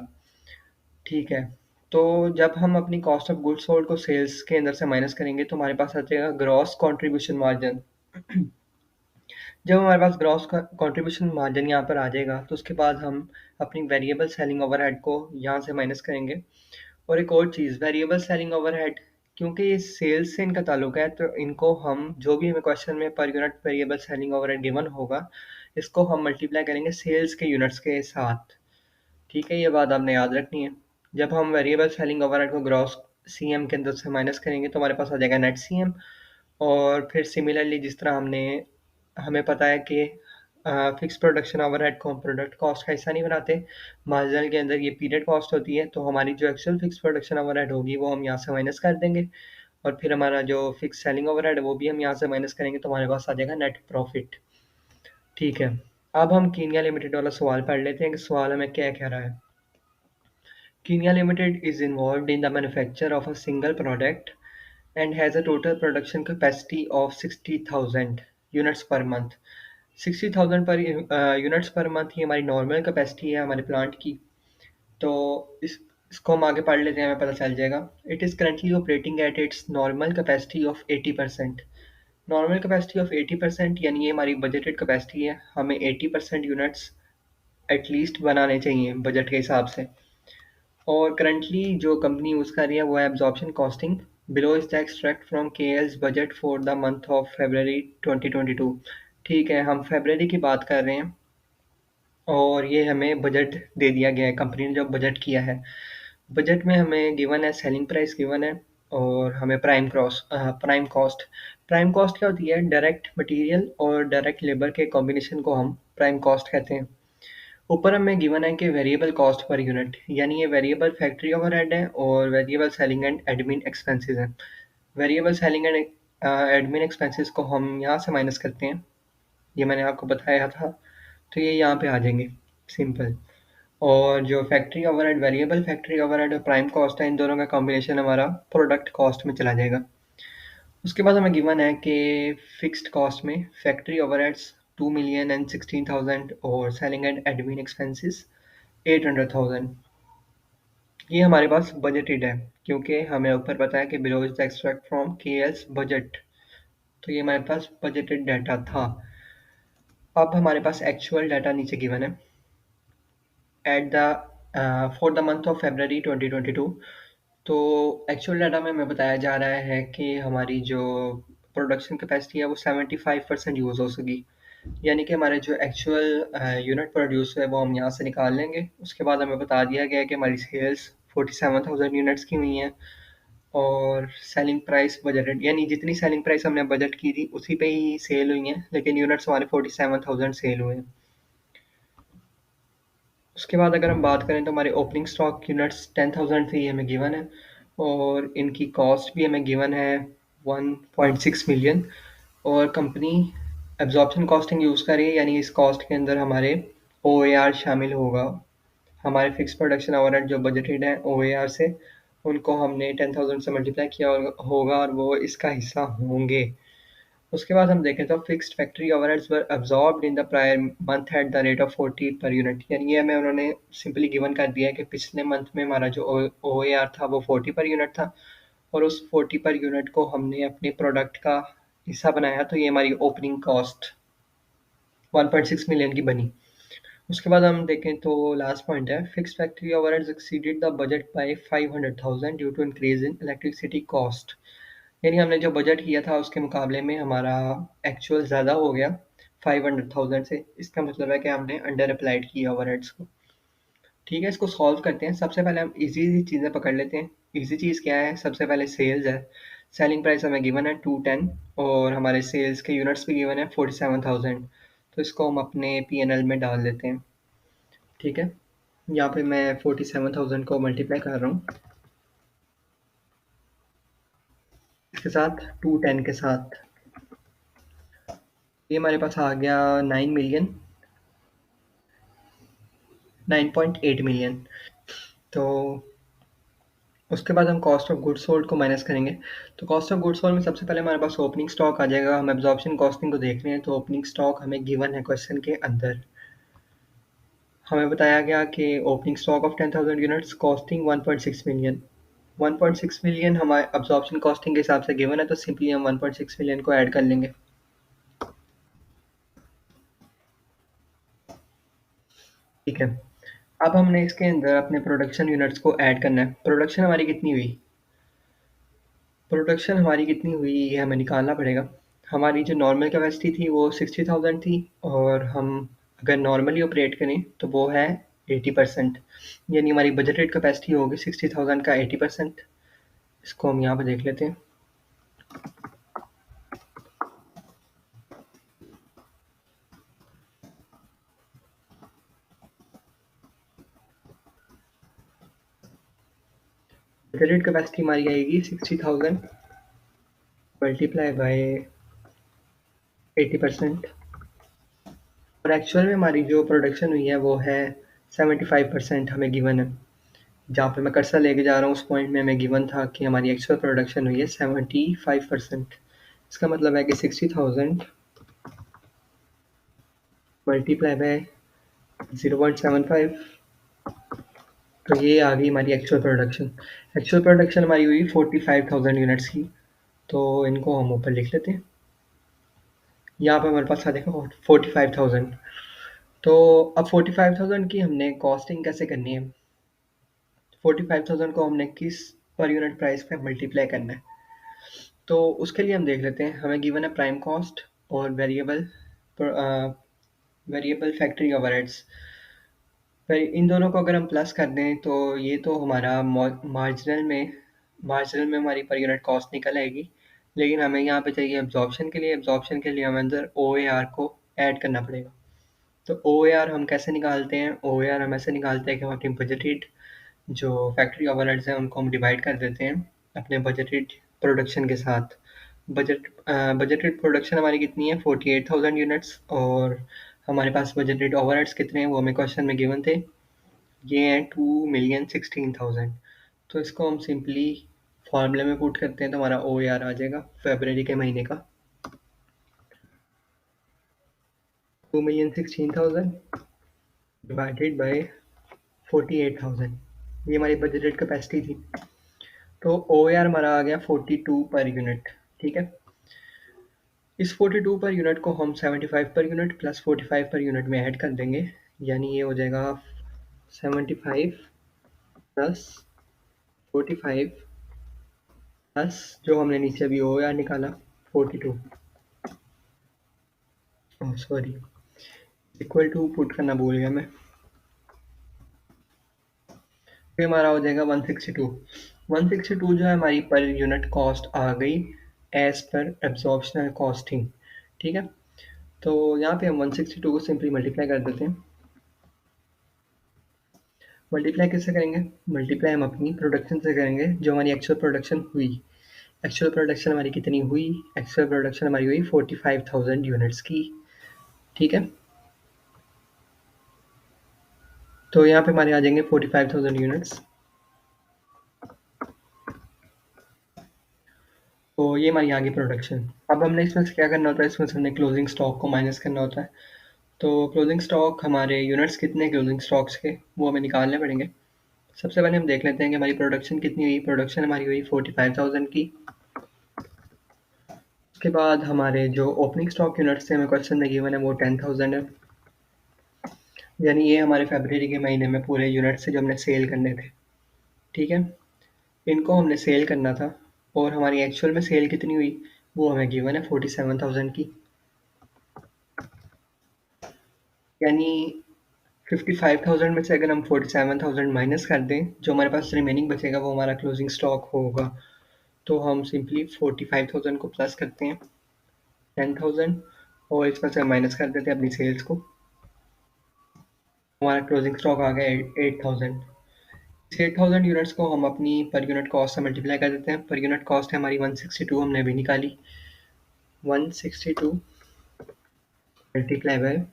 [SPEAKER 1] ठीक है, तो जब हम अपनी कॉस्ट ऑफ गुड्स सोल्ड को सेल्स के अंदर से माइनस करेंगे तो हमारे पास आ जाएगा ग्रॉस कॉन्ट्रीब्यूशन मार्जिन। जब हमारे पास ग्रॉस कंट्रीब्यूशन मार्जिन यहाँ पर आ जाएगा तो उसके बाद हम अपनी वेरिएबल सेलिंग ओवरहेड को यहाँ से माइनस करेंगे। और एक और चीज़, वेरिएबल सेलिंग ओवरहेड, क्योंकि ये सेल्स से इनका ताल्लुक है तो इनको हम जो भी हमें क्वेश्चन में per unit variable selling overhead given होगा इसको हम मल्टीप्लाई करेंगे सेल्स के यूनिट्स के साथ। ठीक है, ये बात आपने याद रखनी है। जब हम वेरिएबल सेलिंग ओवरहेड को ग्रॉस CM के अंदर से माइनस करेंगे तो हमारे पास आ जाएगा नेट CM। और फिर सिमिलरली जिस तरह हमें पता है कि फिक्स प्रोडक्शन ओवरहेड को हम प्रोडक्ट कॉस्ट का हिस्सा नहीं बनाते, मार्जिनल के अंदर ये पीरियड कॉस्ट होती है, तो हमारी जो एक्चुअल फिक्स प्रोडक्शन ओवरहेड होगी वो हम यहाँ से माइनस कर देंगे, और फिर हमारा जो फिक्स सेलिंग ओवरहेड है वो भी हम यहाँ से माइनस करेंगे, तो हमारे पास आ जाएगा नेट प्रॉफिट। ठीक है, अब हम कीनिया लिमिटेड वाला सवाल पढ़ लेते हैं कि सवाल हमें क्या कह रहा है। Kenya Limited is involved in the manufacture of a single product and has a total production capacity of 60,000 units per month. 60,000 पर यूनिट्स पर मंथ ही हमारी नॉर्मल कैपेसिटी है हमारे प्लांट की। तो इसको हम आगे पढ़ लेते हैं, हमें पता चल जाएगा। It is currently operating at its normal capacity of 80%। Normal capacity of 80% यानी ये हमारी बजटेड कैपेसिटी है, हमें 80% यूनिट्स एटलीस्ट बनाने चाहिए बजट के हिसाब से। और करंटली जो कंपनी यूज़ कर रही है वो है absorption costing. Below is the extract from KL's budget for the month of February 2022। ठीक है, हम फेबररी की बात कर रहे हैं और ये हमें बजट दे दिया गया है, कंपनी ने जो बजट किया है। बजट में हमें गिवन है सेलिंग प्राइस गिवन है, और हमें प्राइम कॉस्ट। प्राइम कॉस्ट क्या होती है? डायरेक्ट मटेरियल और डायरेक्ट लेबर के कॉम्बिनेशन को हम प्राइम कॉस्ट कहते हैं। ऊपर हमें गिवन है कि वेरिएबल कॉस्ट पर यूनिट, यानी ये वेरिएबल फैक्ट्री ओवरहेड है और variable selling and admin expenses हैं। Variable selling and admin expenses को हम यहाँ से माइनस करते हैं, ये मैंने आपको बताया था, तो ये यहाँ पे आ जाएंगे, सिंपल। और जो factory overhead, variable factory overhead और प्राइम कॉस्ट है, इन दोनों का कॉम्बिनेशन हमारा प्रोडक्ट कॉस्ट में चला जाएगा। उसके बाद हमें गिवन है कि फिक्स्ड कॉस्ट में फैक्ट्री ओवरहेड्स 2,16,000 और सेलिंग एंड एडमिन एक्सपेंसेस 800,000। ये हमारे पास बजटेड है, क्योंकि हमें ऊपर पता है कि below is the extract from KL's budget, तो ये हमारे पास बजटेड डाटा था। अब हमारे पास एक्चुअल डाटा नीचे गिवन है। At the for the month of February 2022, तो एक्चुअल डाटा में हमें बताया जा रहा है कि हमारी जो प्रोडक्शन कैपेसिटी है वो 75% यूज़ हो सकी, यानी कि हमारे जो एक्चुअल यूनिट प्रोड्यूस है वो हम यहाँ से निकाल लेंगे। उसके बाद हमें बता दिया गया है कि हमारी सेल्स 47,000 यूनिट्स की हुई हैं और सेलिंग प्राइस बजटेड, यानी जितनी सेलिंग प्राइस हमने बजट की थी उसी पे ही सेल हुई हैं, लेकिन यूनिट्स हमारे 47,000 सेल हुए हैं। उसके बाद अगर हम बात करें तो हमारे ओपनिंग स्टॉक यूनिट्स 10,000 थी, हमें गिवन है, और इनकी कॉस्ट भी हमें गिवन है 1.6 मिलियन। और कंपनी एब्जॉर्प्शन कॉस्टिंग यूज़ कर रही है, यानी इस कॉस्ट के अंदर हमारे OAR शामिल होगा। हमारे फिक्स प्रोडक्शन ओवरहेड जो बजटेड है OAR से, उनको हमने 10,000 से मल्टीप्लाई किया होगा और वो इसका हिस्सा होंगे। उसके बाद हम देखें तो fixed factory overheads were absorbed in the prior month at the rate of 40 per unit, यानी ये हमें उन्होंने सिंपली गिवन कर दिया है कि पिछले मंथ में हमारा जो OAR था वो 40 पर यूनिट था, और उस 40 पर यूनिट को हमने अपने प्रोडक्ट का हिस्सा बनाया, तो ये हमारी ओपनिंग कॉस्ट 1.6 मिलियन की बनी। उसके बाद हम देखें तो लास्ट पॉइंट है, fixed factory overheads exceeded the budget by 500,000 due to increase in electricity cost, यानी हमने जो बजट किया था उसके मुकाबले में हमारा एक्चुअल ज़्यादा हो गया 500,000 से। इसका मतलब है कि हमने अंडर अप्लाइड किया ओवरहेड्स को। ठीक है, इसको सॉल्व करते हैं। सबसे पहले हम इजी इजी चीज़ें पकड़ लेते हैं। इजी चीज़ क्या है? सबसे पहले सेल्स है। सेलिंग प्राइस हमें गिवन है 210 और हमारे सेल्स के यूनिट्स भी गिवन है 47,000, तो इसको हम अपने P&L में डाल देते हैं। ठीक है, यहाँ पे मैं 47,000 को मल्टीप्लाई कर रहा हूँ इसके साथ 210 के साथ, ये हमारे पास आ गया 9.8 मिलियन। तो उसके बाद हम कॉस्ट ऑफ गुड्स सोल्ड को माइनस करेंगे। तो कॉस्ट ऑफ गुड्स सोल्ड में सबसे पहले हमारे पास ओपनिंग स्टॉक आ जाएगा। हम एब्जॉर्प्शन कॉस्टिंग को देख रहे हैं, तो ओपनिंग स्टॉक हमें गिवन है क्वेश्चन के अंदर। हमें बताया गया कि opening stock of 10,000 units costing 1.6 million. 1.6 million हमारे एब्जॉर्प्शन कॉस्टिंग के हिसाब से गिवन है, तो सिंपली हम 1.6 मिलियन को ऐड कर लेंगे। ठीक है, अब हमने इसके अंदर अपने प्रोडक्शन यूनिट्स को ऐड करना है। प्रोडक्शन हमारी कितनी हुई? प्रोडक्शन हमारी कितनी हुई ये हमें निकालना पड़ेगा। हमारी जो नॉर्मल कैपेसिटी थी वो 60,000 थी, और हम अगर नॉर्मली ऑपरेट करें तो वो है 80%, यानी हमारी बजटेड कैपेसिटी होगी 60,000 का 80%। इसको हम यहाँ पे देख लेते हैं। बजटेड कैपेसिटी हमारी आएगी 60,000 मल्टीप्लाई बाय 80%, और एक्चुअल में हमारी जो प्रोडक्शन हुई है वो है 75% हमें गिवन है। जहाँ पे मैं कर्सर लेके जा रहा हूँ उस पॉइंट में हमें गिवन था कि हमारी एक्चुअल प्रोडक्शन हुई है 75%। इसका मतलब है कि 60,000 मल्टीप्लाई बाय 0.75, तो ये आ गई हमारी एक्चुअल प्रोडक्शन। एक्चुअल प्रोडक्शन हमारी हुई 45,000 यूनिट्स की, तो इनको हम ऊपर लिख लेते हैं। यहाँ पे हमारे पास आ देखो 45,000। तो अब 45,000 की हमने कॉस्टिंग कैसे करनी है? 45,000 को हमने किस पर यूनिट प्राइस पे मल्टीप्लाई करना है? तो उसके लिए हम देख लेते हैं। हमें गिवन है प्राइम कॉस्ट और वेरिएबल फैक्ट्री ओवरहेड्स। फिर इन दोनों को अगर हम प्लस कर दें तो ये तो हमारा मार्जिनल में मार्जिनल में हमारी पर यूनिट कॉस्ट निकल आएगी, लेकिन हमें यहाँ पे चाहिए एब्जॉर्प्शन के लिए। एब्जॉर्प्शन के लिए हमें अंदर ओ ए आर को ऐड करना पड़ेगा। तो ओ ए आर हम कैसे निकालते हैं? ओ ए आर हम ऐसे निकालते हैं कि हम अपनी बजटेड जो फैक्ट्री ओवरहेड्स हैं उनको हम डिवाइड कर देते हैं अपने बजटेड प्रोडक्शन के साथ। बजटेड प्रोडक्शन हमारी कितनी है? 48,000 यूनिट्स। और हमारे पास बजटेड ओवरहेड्स कितने हैं वो हमें क्वेश्चन में गिवन थे, ये हैं 2,16,000। तो इसको हम सिंपली फॉर्मूले में पुट करते हैं तो हमारा ओ ए आर आ जाएगा फरवरी के महीने का 2,16,000 डिवाइडेड बाय 48,000। ये हमारी बजटेड कैपेसिटी थी। तो ओ ए आर हमारा आ गया 42 पर यूनिट। ठीक है, इस 42 पर यूनिट को हम 75 per unit plus 45 per unit में ऐड कर देंगे, यानी ये हो जाएगा 75 प्लस 45 प्लस जो हमने नीचे अभी ओ ए आर निकाला 42, सॉरी इक्वल टू पुट करना भूल गया मैं। फिर हमारा हो जाएगा 162। 162 जो है हमारी पर यूनिट कॉस्ट आ गई एज पर एब्जॉर्प्शनल कॉस्टिंग। ठीक है, तो यहाँ पे हम 162 को सिंपली मल्टीप्लाई कर देते हैं। मल्टीप्लाई किससे करेंगे? मल्टीप्लाई हम अपनी प्रोडक्शन से करेंगे, जो हमारी एक्चुअल प्रोडक्शन हुई। एक्चुअल प्रोडक्शन हमारी कितनी हुई? एक्चुअल प्रोडक्शन हमारी हुई 45,000 यूनिट्स की। ठीक है, तो यहाँ पे हमारे आ जाएंगे 45,000 यूनिट्स। तो ये हमारी आगे प्रोडक्शन। अब हमने इसमें से क्या करना होता है? इसमें से हमने क्लोजिंग स्टॉक को माइनस करना होता है। तो क्लोजिंग स्टॉक हमारे यूनिट्स कितने क्लोजिंग स्टॉक्स के वो हमें निकालने पड़ेंगे। सबसे पहले हम देख लेते हैं कि हमारी प्रोडक्शन कितनी हुई। प्रोडक्शन हमारी हुई 45,000 की। उसके बाद हमारे जो ओपनिंग स्टॉक यूनिट्स थे हमें क्वेश्चन में गिवन है वो 10,000 है, यानी ये हमारे फरवरी के महीने में पूरे यूनिट्स से जो हमने सेल करने थे। ठीक है, इनको हमने सेल करना था और हमारी एक्चुअल में सेल कितनी हुई वो हमें गिवन है 47,000 की, यानी 55,000 में से अगर हम 47,000 माइनस कर दें, जो हमारे पास रिमेनिंग बचेगा वो हमारा क्लोजिंग स्टॉक होगा। तो हम सिंपली 45,000 को प्लस करते हैं 10,000 और इसमें से माइनस कर देते हैं अपनी सेल्स को। हमारा क्लोजिंग स्टॉक आ गया 8,000। इस 8,000 यूनिट्स को हम अपनी पर यूनिट कॉस्ट से मल्टीप्लाई कर देते हैं। पर यूनिट कॉस्ट है हमारी 162, हमने अभी निकाली। 162 मल्टीप्लाई बाय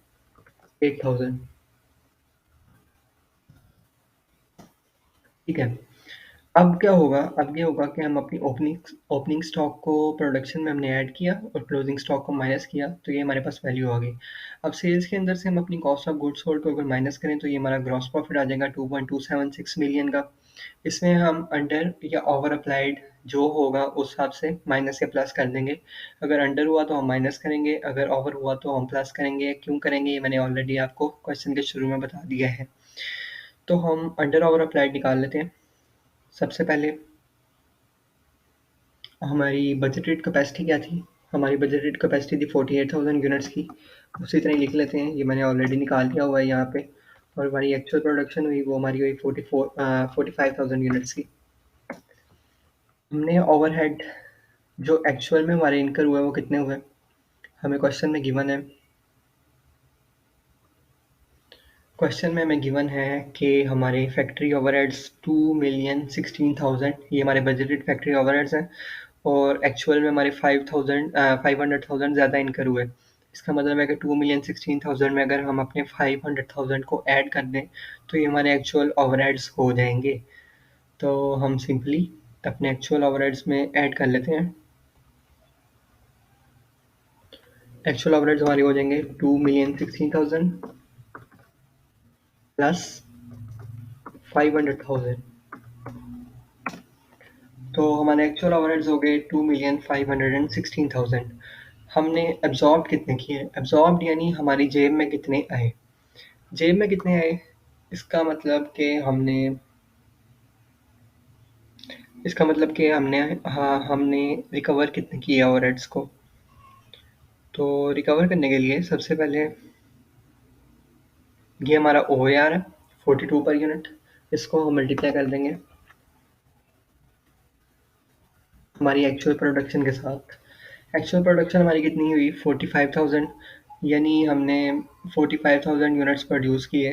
[SPEAKER 1] 8,000। ठीक है, अब क्या होगा? अब ये होगा कि हम अपनी ओपनिंग ओपनिंग स्टॉक को प्रोडक्शन में हमने ऐड किया और क्लोजिंग स्टॉक को माइनस किया, तो ये हमारे पास वैल्यू आ गई। अब सेल्स के अंदर से हम अपनी कॉस्ट ऑफ गुड्स सोल्ड को अगर माइनस करें तो ये हमारा ग्रॉस प्रॉफिट आ जाएगा 2.276 मिलियन का। इसमें हम अंडर या ओवर अप्लाइड जो होगा उस हिसाब से माइनस या प्लस कर देंगे। अगर अंडर हुआ तो हम माइनस करेंगे, अगर ओवर हुआ तो हम प्लस करेंगे। क्यों करेंगे ये मैंने ऑलरेडी आपको क्वेश्चन के शुरू में बता दिया है। तो हम अंडर ओवर अप्लाइड निकाल लेते हैं। सबसे पहले हमारी बजटेड कैपेसिटी क्या थी? हमारी बजटेड कैपेसिटी थी 48,000 यूनिट्स की। उसी तरह लिख लेते हैं, ये मैंने ऑलरेडी निकाल दिया हुआ है यहाँ पे। और हमारी एक्चुअल प्रोडक्शन हुई वो हमारी हुई 45,000 यूनिट्स की। हमने ओवरहेड जो एक्चुअल में हमारे इनकर हुए वो कितने हुए हमें क्वेश्चन में गिवन है। क्वेश्चन में हमें गिवन है कि हमारे फैक्ट्री ओवरहेड्स 2,16,000 ये हमारे बजटेड फैक्ट्री ओवरहेड्स हैं और एक्चुअल में हमारे 500,000 ज़्यादा इनकर हुए। इसका मतलब है कि 2,16,000 में अगर हम अपने 500,000 को ऐड कर दें तो ये हमारे एक्चुअल ओवरहेड्स हो जाएंगे। तो हम सिंपली अपने एक्चुअल ओवरहेड्स में ऐड कर लेते हैं। एक्चुअल ओवरहेड्स हमारे हो जाएंगे 2,16,000 प्लस 500,000। तो हमारे एक्चुअल ओवरहेड्स हो गए 2,516,000। हमने एब्जॉर्ब कितने किए? एब्जॉर्ब यानी हमारी जेब में कितने आए। जेब में कितने आए इसका मतलब कि हमने हाँ हमने रिकवर कितने किए ओवरहेड्स को। तो रिकवर करने के लिए सबसे पहले ये हमारा ओ ए आर है 42 पर यूनिट, इसको हम मल्टीप्लाई कर देंगे हमारी एक्चुअल प्रोडक्शन के साथ। एक्चुअल प्रोडक्शन हमारी कितनी हुई 45,000, यानी हमने 45,000 यूनिट्स प्रोड्यूस किए।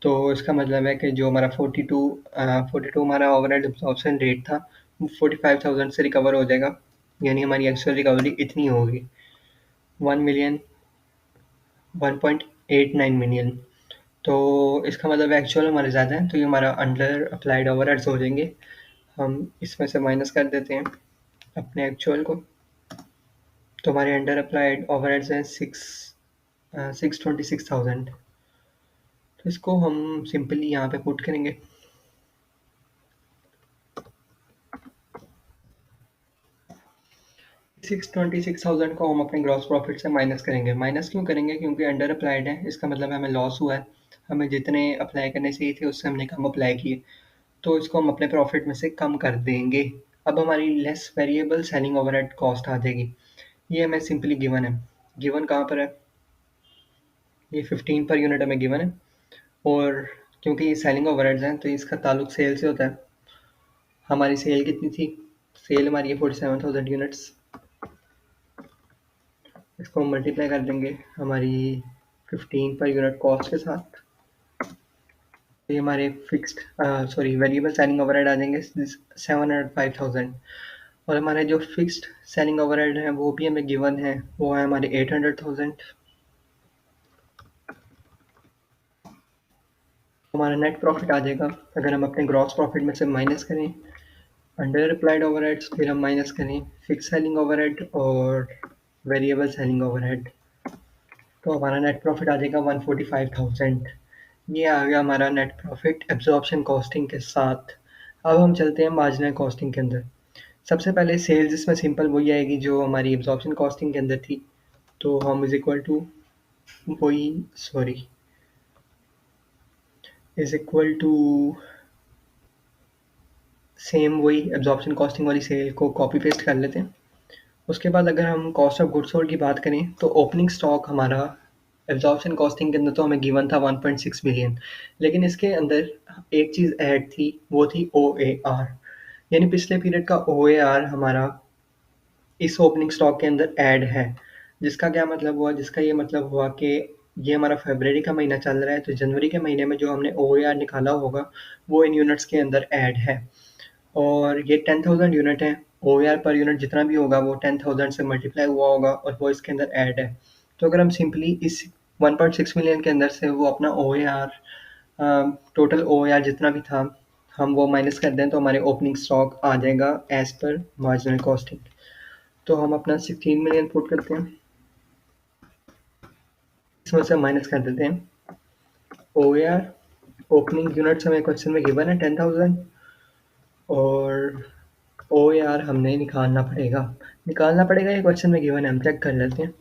[SPEAKER 1] तो इसका मतलब है कि जो हमारा 42 हमारा ओवरहेड एब्जॉर्प्शन रेट था वो 45,000 से रिकवर हो जाएगा, यानी हमारी एक्चुअल रिकवरी इतनी होगी 1 मिलियन 1.89 मिलियन। तो इसका मतलब एक्चुअल हमारे ज़्यादा है, तो ये हमारा अंडर अप्लाइड ओवरहेड्स हो जाएंगे। हम इसमें से माइनस कर देते हैं अपने एक्चुअल को। तो हमारे अंडर अप्लाइड ओवरहेड्स हैं 626,000। तो इसको हम सिंपली यहाँ पे पुट करेंगे। 626,000 को हम अपने ग्रॉस प्रॉफिट से माइनस करेंगे। माइनस क्यों करेंगे? क्योंकि अंडर अप्लाइड है, इसका मतलब हमें लॉस हुआ है। हमें जितने अप्लाई करने चाहिए थे उससे हमने कम अप्लाई किए, तो इसको हम अपने प्रॉफिट में से कम कर देंगे। अब हमारी less variable selling overhead cost आ जाएगी। ये हमें सिंपली गिवन है। गिवन कहाँ पर है? ये 15 पर यूनिट हमें गिवन है, और क्योंकि ये सेलिंग ओवरहेड्स हैं तो इसका ताल्लुक सेल से होता है। हमारी सेल कितनी थी? सेल हमारी है 47,000 यूनिट्स। इसको हम मल्टीप्लाई कर देंगे हमारी 15 पर यूनिट कॉस्ट के साथ। तो ये हमारे फिक्स्ड वेरिएबल सेलिंग ओवरहेड आ जाएंगे 705,000, और हमारे जो फिक्स्ड सेलिंग ओवरहेड है वो भी हमें गिवन है, वो है हमारे 800,000। हमारा नेट प्रॉफिट आ जाएगा, अगर हम अपने ग्रॉस प्रॉफिट में से माइनस करें अंडर अप्लाइड ओवरहेड्स, फिर हम माइनस करें फिक्स सेलिंग ओवरहेड और वेरिएबल सेलिंग ओवरहेड, तो हमारा नेट प्रॉफिट आ जाएगा 145,000। ये आ गया हमारा नेट प्रॉफिट एब्जॉर्प्शन कॉस्टिंग के साथ। अब हम चलते हैं मार्जिनल कॉस्टिंग के अंदर। सबसे पहले सेल्स इसमें सिंपल वही आएगी जो हमारी एब्जॉर्प्शन कॉस्टिंग के अंदर थी, तो हम इज इक्वल टू वही sorry is equal to same वही एब्जॉर्प्शन कॉस्टिंग वाली सेल को कॉपी पेस्ट कर लेते हैं। उसके बाद अगर हम कॉस्ट ऑफ गुड्स सोल्ड की बात करें तो ओपनिंग स्टॉक हमारा एब्जॉर्प्शन कॉस्टिंग के अंदर तो हमें गिवन था 1.6 मिलियन, लेकिन इसके अंदर एक चीज़ ऐड थी, वो थी OAR, यानी पिछले पीरियड का OAR हमारा इस ओपनिंग स्टॉक के अंदर ऐड है। जिसका क्या मतलब हुआ? जिसका ये मतलब हुआ कि ये हमारा फरवरी का महीना चल रहा है, तो जनवरी के महीने में जो हमने OAR निकाला होगा वो इन यूनिट्स के अंदर ऐड है, और ये 10,000 यूनिट है। OAR पर यूनिट जितना भी होगा वो 10,000 से मल्टीप्लाई हुआ होगा और वो इसके अंदर ऐड है। तो अगर हम सिंपली इस 1.6 मिलियन के अंदर से वो अपना OAR टोटल OAR जितना भी था हम वो माइनस कर दें, तो हमारे ओपनिंग स्टॉक आ जाएगा एज पर मार्जिनल कॉस्टिंग। तो हम अपना 16 मिलियन पुट करते हैं, इसमें से माइनस कर देते हैं OAR। ओपनिंग यूनिट्स हमें क्वेश्चन में गिवन है 10,000, और OAR हमने निकालना पड़ेगा, ये क्वेश्चन में गिवन है, हम चेक कर लेते हैं।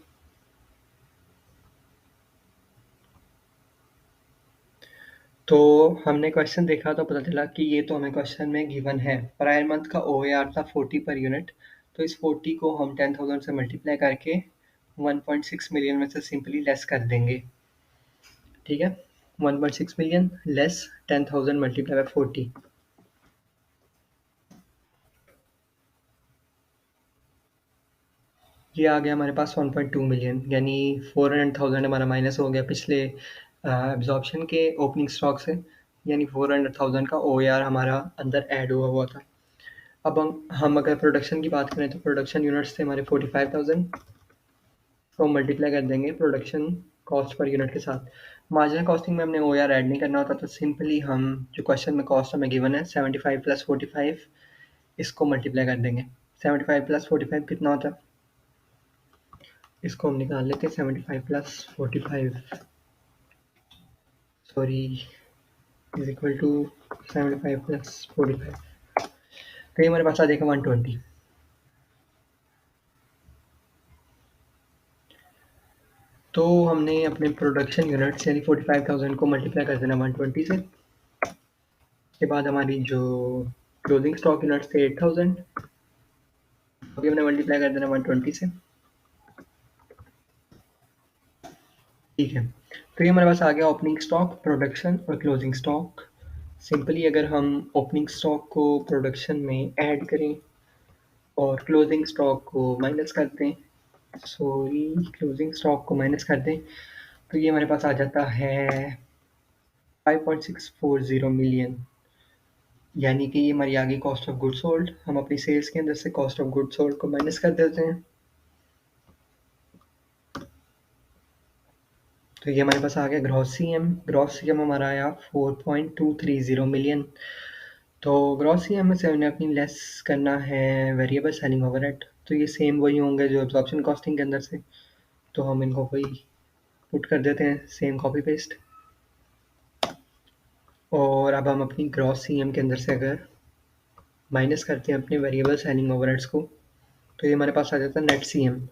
[SPEAKER 1] तो हमने क्वेश्चन देखा तो पता चला कि ये तो हमें क्वेश्चन में गिवन है। प्रायर मंथ का OAR था 40 पर यूनिट, तो इस 40 को हम 10,000 से मल्टीप्लाई करके 1.6 मिलियन में से सिंपली लेस कर देंगे। ठीक है, 1.6 मिलियन लेस 10,000 मल्टीप्लाई बाय 40। ये आ गया हमारे पास 1.2 मिलियन, यानी 400,000 हमारा माइनस हो गया पिछले एब्जॉर्प्शन के ओपनिंग स्टॉक से, यानी 400,000 का OAR हमारा अंदर ऐड हुआ हुआ था। अब हम अगर प्रोडक्शन की बात करें तो प्रोडक्शन यूनिट्स थे हमारे 45,000, तो मल्टीप्लाई कर देंगे प्रोडक्शन कॉस्ट पर यूनिट के साथ। मार्जिनल कॉस्टिंग में हमने OAR ऐड नहीं करना होता, तो सिंपली हम जो क्वेश्चन में कॉस्ट हमें गिवन है 75 प्लस 45, इसको मल्टीप्लाई कर देंगे। 75 प्लस 45 कितना होता है? इसको हम निकाल लेते हैं 75 plus 45 sorry is equal to 75 plus 45, तो ये हमारे पास आ जाएगा 120। तो हमने अपने प्रोडक्शन यूनिट्स यानी 45,000 को मल्टीप्लाई कर देना 120 से। उसके बाद हमारी जो क्लोजिंग स्टॉक यूनिट्स थे 8,000, अभी हमने मल्टीप्लाई कर देना 120 से। ठीक है, तो ये हमारे पास आ गया ओपनिंग स्टॉक, प्रोडक्शन और क्लोजिंग स्टॉक। सिंपली अगर हम ओपनिंग स्टॉक को प्रोडक्शन में ऐड करें और क्लोजिंग स्टॉक को माइनस करते हैं, क्लोजिंग स्टॉक को माइनस कर दें तो ये हमारे पास आ जाता है 5.640 मिलियन। यानी कि ये हमारी आ गई कॉस्ट ऑफ गुड्स सोल्ड। हम अपनी सेल्स के अंदर से कॉस्ट ऑफ गुड्स सोल्ड को माइनस कर देते हैं, तो ये हमारे पास आ गया ग्रॉस सीएम। ग्रॉस सीएम हमारा आया 4.230 मिलियन। तो ग्रॉस सीएम में से हमने अपनी लेस करना है वेरिएबल सेलिंग ओवरहेड, तो ये सेम वही होंगे जो एब्जॉर्प्शन कॉस्टिंग के अंदर से, तो हम इनको वही पुट कर देते हैं, सेम कॉपी पेस्ट। और अब हम अपनी ग्रॉस सीएम के अंदर से अगर माइनस करते हैं अपने वेरिएबल सेलिंग ओवरहेड्स को, तो ये हमारे पास आ जाता है नेट सीएम।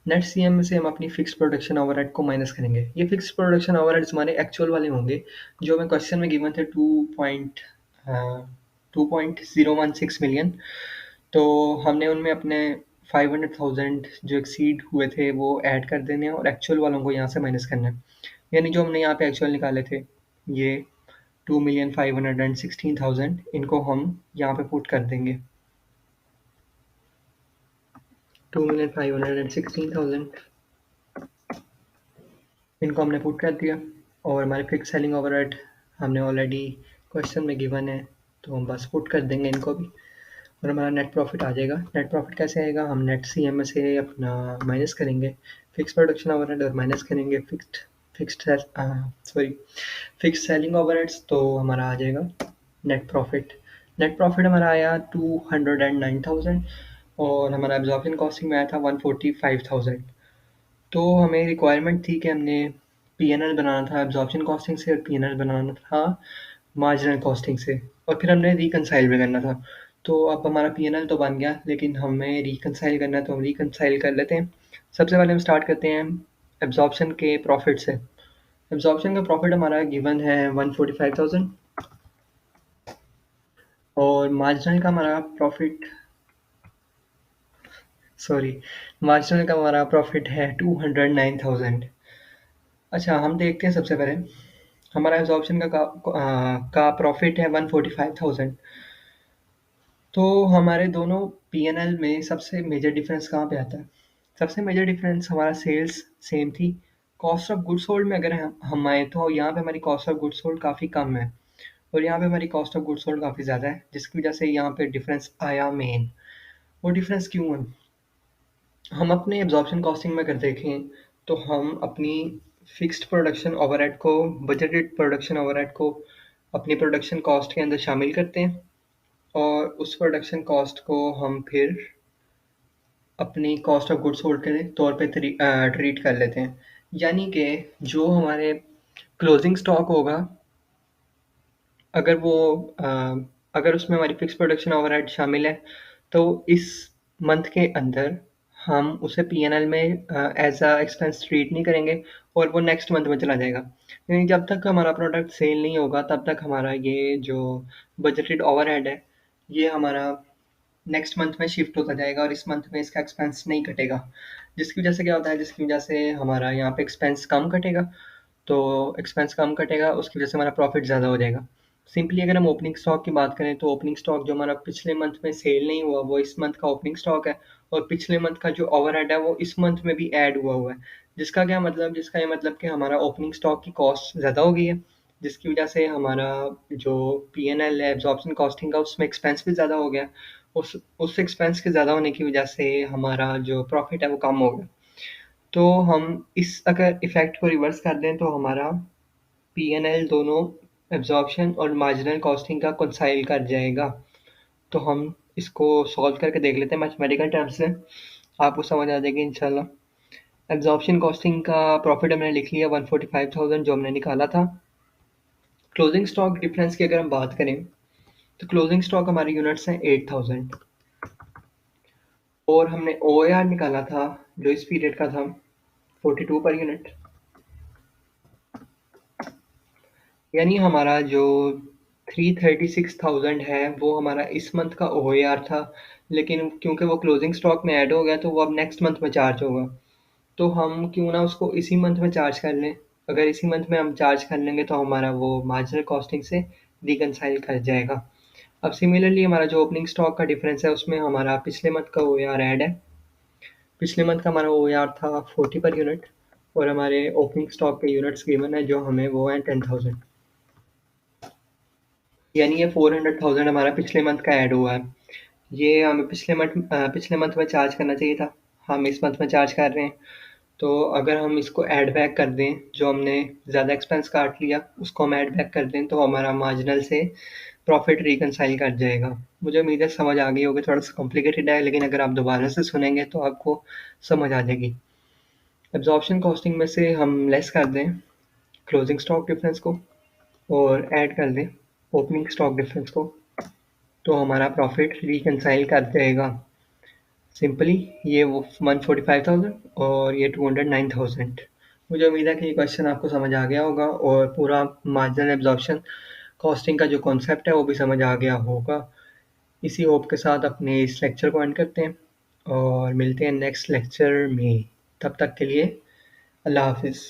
[SPEAKER 1] नेट सीएम में से हम अपनी फिक्स प्रोडक्शन ओवरहेड को माइनस करेंगे। ये फिक्स प्रोडक्शन ओवरहेड्स हमारे एक्चुअल वाले होंगे जो हमें क्वेश्चन में गिवन थे 2.016 मिलियन। तो हमने उनमें अपने 500,000 जो एक्सीड हुए थे वो ऐड कर देने हैं और एक्चुअल वालों को यहाँ से माइनस करना है। यानी जो हमने यहाँ पे एक्चुअल निकाले थे ये 2,516,000, इनको हम यहाँ पे पुट कर देंगे 2,516,000, इनको हमने पुट कर दिया। और हमारे फिक्स सेलिंग ओवरहेड हमने ऑलरेडी क्वेश्चन में गिवन है, तो हम बस पुट कर देंगे इनको भी और हमारा नेट प्रॉफिट आ जाएगा। नेट प्रॉफिट कैसे आएगा, हम नेट सीएम में से अपना माइनस करेंगे फिक्स प्रोडक्शन ओवरहेड और माइनस करेंगे फिक्स सेलिंग ओवरहेड्स, तो हमारा आ जाएगा नेट प्रॉफिट। नेट प्रॉफिट हमारा आया 209,000 और हमारा एब्जॉर्प्शन कॉस्टिंग में आया था 145,000। तो हमें रिक्वायरमेंट थी कि हमने पीएनएल बनाना था एब्जॉर्प्शन कॉस्टिंग से और पीएनएल बनाना था मार्जिनल कॉस्टिंग से, और फिर हमने रिकनसाइल भी करना था। तो अब हमारा पीएनएल तो बन गया, लेकिन हमें रिकनसाइल करना है, तो हम रिकनसाइल कर लेते हैं। सबसे पहले हम स्टार्ट करते हैं एब्जॉर्प्शन के प्रॉफिट से। एब्जॉर्प्शन का प्रॉफिट हमारा गिवन है 145,000 और मार्जिनल का हमारा प्रॉफिट मार्जिनल का हमारा प्रॉफिट है 209,000। अच्छा, हम देखते हैं सबसे पहले हमारा एब्जॉर्प्शन का प्रॉफिट है 145,000। तो हमारे दोनों पीएनएल में सबसे मेजर डिफरेंस कहाँ पे आता है? सबसे मेजर डिफरेंस हमारा सेल्स सेम थी। कॉस्ट ऑफ गुड्स सोल्ड में अगर हम आए तो यहाँ पे हमारी कॉस्ट ऑफ गुड्स सोल्ड काफ़ी कम है और यहाँ पे हमारी कॉस्ट ऑफ गुड्स सोल्ड काफ़ी ज़्यादा है, जिसकी वजह से यहाँ पे डिफरेंस आया मेन। वो डिफरेंस क्यों है? हम अपने एब्जॉर्प्शन कॉस्टिंग में अगर देखें तो हम अपनी फिक्स्ड प्रोडक्शन ओवरहेड को, बजटेड प्रोडक्शन ओवरहेड को अपनी प्रोडक्शन कॉस्ट के अंदर शामिल करते हैं और उस प्रोडक्शन कॉस्ट को हम फिर अपनी कॉस्ट ऑफ गुड्स सोल्ड के तौर पे ट्रीट कर लेते हैं। यानी कि जो हमारे क्लोजिंग स्टॉक होगा, अगर वो अ, अगर उसमें हमारी फिक्स प्रोडक्शन ओवरहेड शामिल है तो इस मंथ के अंदर हम उसे पीएनएल में एज अ एक्सपेंस ट्रीट नहीं करेंगे और वो नेक्स्ट मंथ में चला जाएगा। यानी जब तक हमारा प्रोडक्ट सेल नहीं होगा तब तक हमारा ये जो बजटेड ओवरहेड है ये हमारा नेक्स्ट मंथ में शिफ्ट होता जाएगा और इस मंथ में इसका एक्सपेंस नहीं कटेगा। जिसकी वजह से क्या होता है, जिसकी वजह से हमारा यहाँ पे एक्सपेंस कम कटेगा, तो एक्सपेंस कम कटेगा उसकी वजह से हमारा प्रॉफिट ज़्यादा हो जाएगा। सिंपली अगर हम ओपनिंग स्टॉक की बात करें तो ओपनिंग स्टॉक जो हमारा पिछले मंथ में सेल नहीं हुआ वो इस मंथ का ओपनिंग स्टॉक है और पिछले मंथ का जो ओवरहेड है वो इस मंथ में भी ऐड हुआ है। जिसका ये मतलब कि हमारा ओपनिंग स्टॉक की कॉस्ट ज़्यादा हो गई है, जिसकी वजह से हमारा जो पीएनएल है एब्जॉर्प्शन कॉस्टिंग का उसमें एक्सपेंस भी ज़्यादा हो गया। उस एक्सपेंस के ज़्यादा होने की वजह से हमारा जो प्रॉफिट है वो कम हो गया। तो हम इस अगर इफ़ेक्ट को रिवर्स कर दें तो हमारा पीएनएल दोनों एब्जॉर्प्शन और मार्जिनल कॉस्टिंग का कंसाइल कर जाएगा। तो हम इसको सॉल्व करके देख लेते हैं मैथमेटिकल टर्म्स से, आपको समझ आ जाएगी इंशाल्लाह। एब्जॉर्प्शन कॉस्टिंग का प्रॉफिट हमने लिख लिया 145,000 जो हमने निकाला था। क्लोजिंग स्टॉक डिफरेंस की अगर हम बात करें तो क्लोजिंग स्टॉक हमारी यूनिट्स हैं 8,000 और हमने ओएआर निकाला था जो इस पीरियड का था 42 पर यूनिट। यानी हमारा जो 336,000 है वो हमारा इस मंथ का ओएआर था, लेकिन क्योंकि वो क्लोजिंग स्टॉक में ऐड हो गया तो वो अब नेक्स्ट मंथ में चार्ज होगा। तो हम क्यों ना उसको इसी मंथ में चार्ज कर लें। अगर इसी मंथ में हम चार्ज कर लेंगे तो हमारा वो मार्जिनल कॉस्टिंग से रिकनसाइल कर जाएगा। अब सिमिलरली हमारा जो ओपनिंग स्टॉक का डिफरेंस है उसमें हमारा पिछले मंथ का ओ ऐड है। पिछले मंथ का हमारा ओ था 40 पर यूनिट और हमारे ओपनिंग स्टॉक के यूनिट्स गिवन है जो हमें वो हैं 10,000, यानी ये 400,000 हमारा पिछले मंथ का ऐड हुआ है। ये हमें पिछले मंथ में चार्ज करना चाहिए था, हम इस मंथ में चार्ज कर रहे हैं। तो अगर हम इसको ऐड बैक कर दें, जो हमने ज़्यादा एक्सपेंस काट लिया उसको हम ऐड बैक कर दें तो हमारा मार्जिनल से प्रॉफिट रिकनसाइल कर जाएगा। मुझे उम्मीद है समझ आ गई होगी, थोड़ा सा कॉम्प्लिकेटेड है लेकिन अगर आप दोबारा से सुनेंगे तो आपको समझ आ जाएगी। एब्जॉर्प्शन कॉस्टिंग में से हम लेस कर दें क्लोजिंग स्टॉक डिफरेंस को और ऐड कर दें ओपनिंग स्टॉक डिफरेंस को, तो हमारा प्रॉफिट रिकनसाइल कर जाएगा। सिंपली ये वो 145,000 और ये 209,000। मुझे उम्मीद है कि ये क्वेश्चन आपको समझ आ गया होगा और पूरा मार्जिनल एब्जॉर्प्शन कॉस्टिंग का जो कॉन्सेप्ट है वो भी समझ आ गया होगा। इसी होप के साथ अपने इस लेक्चर को एंड करते हैं और मिलते हैं नेक्स्ट लेक्चर में। तब तक के लिए अल्लाह हाफिज़।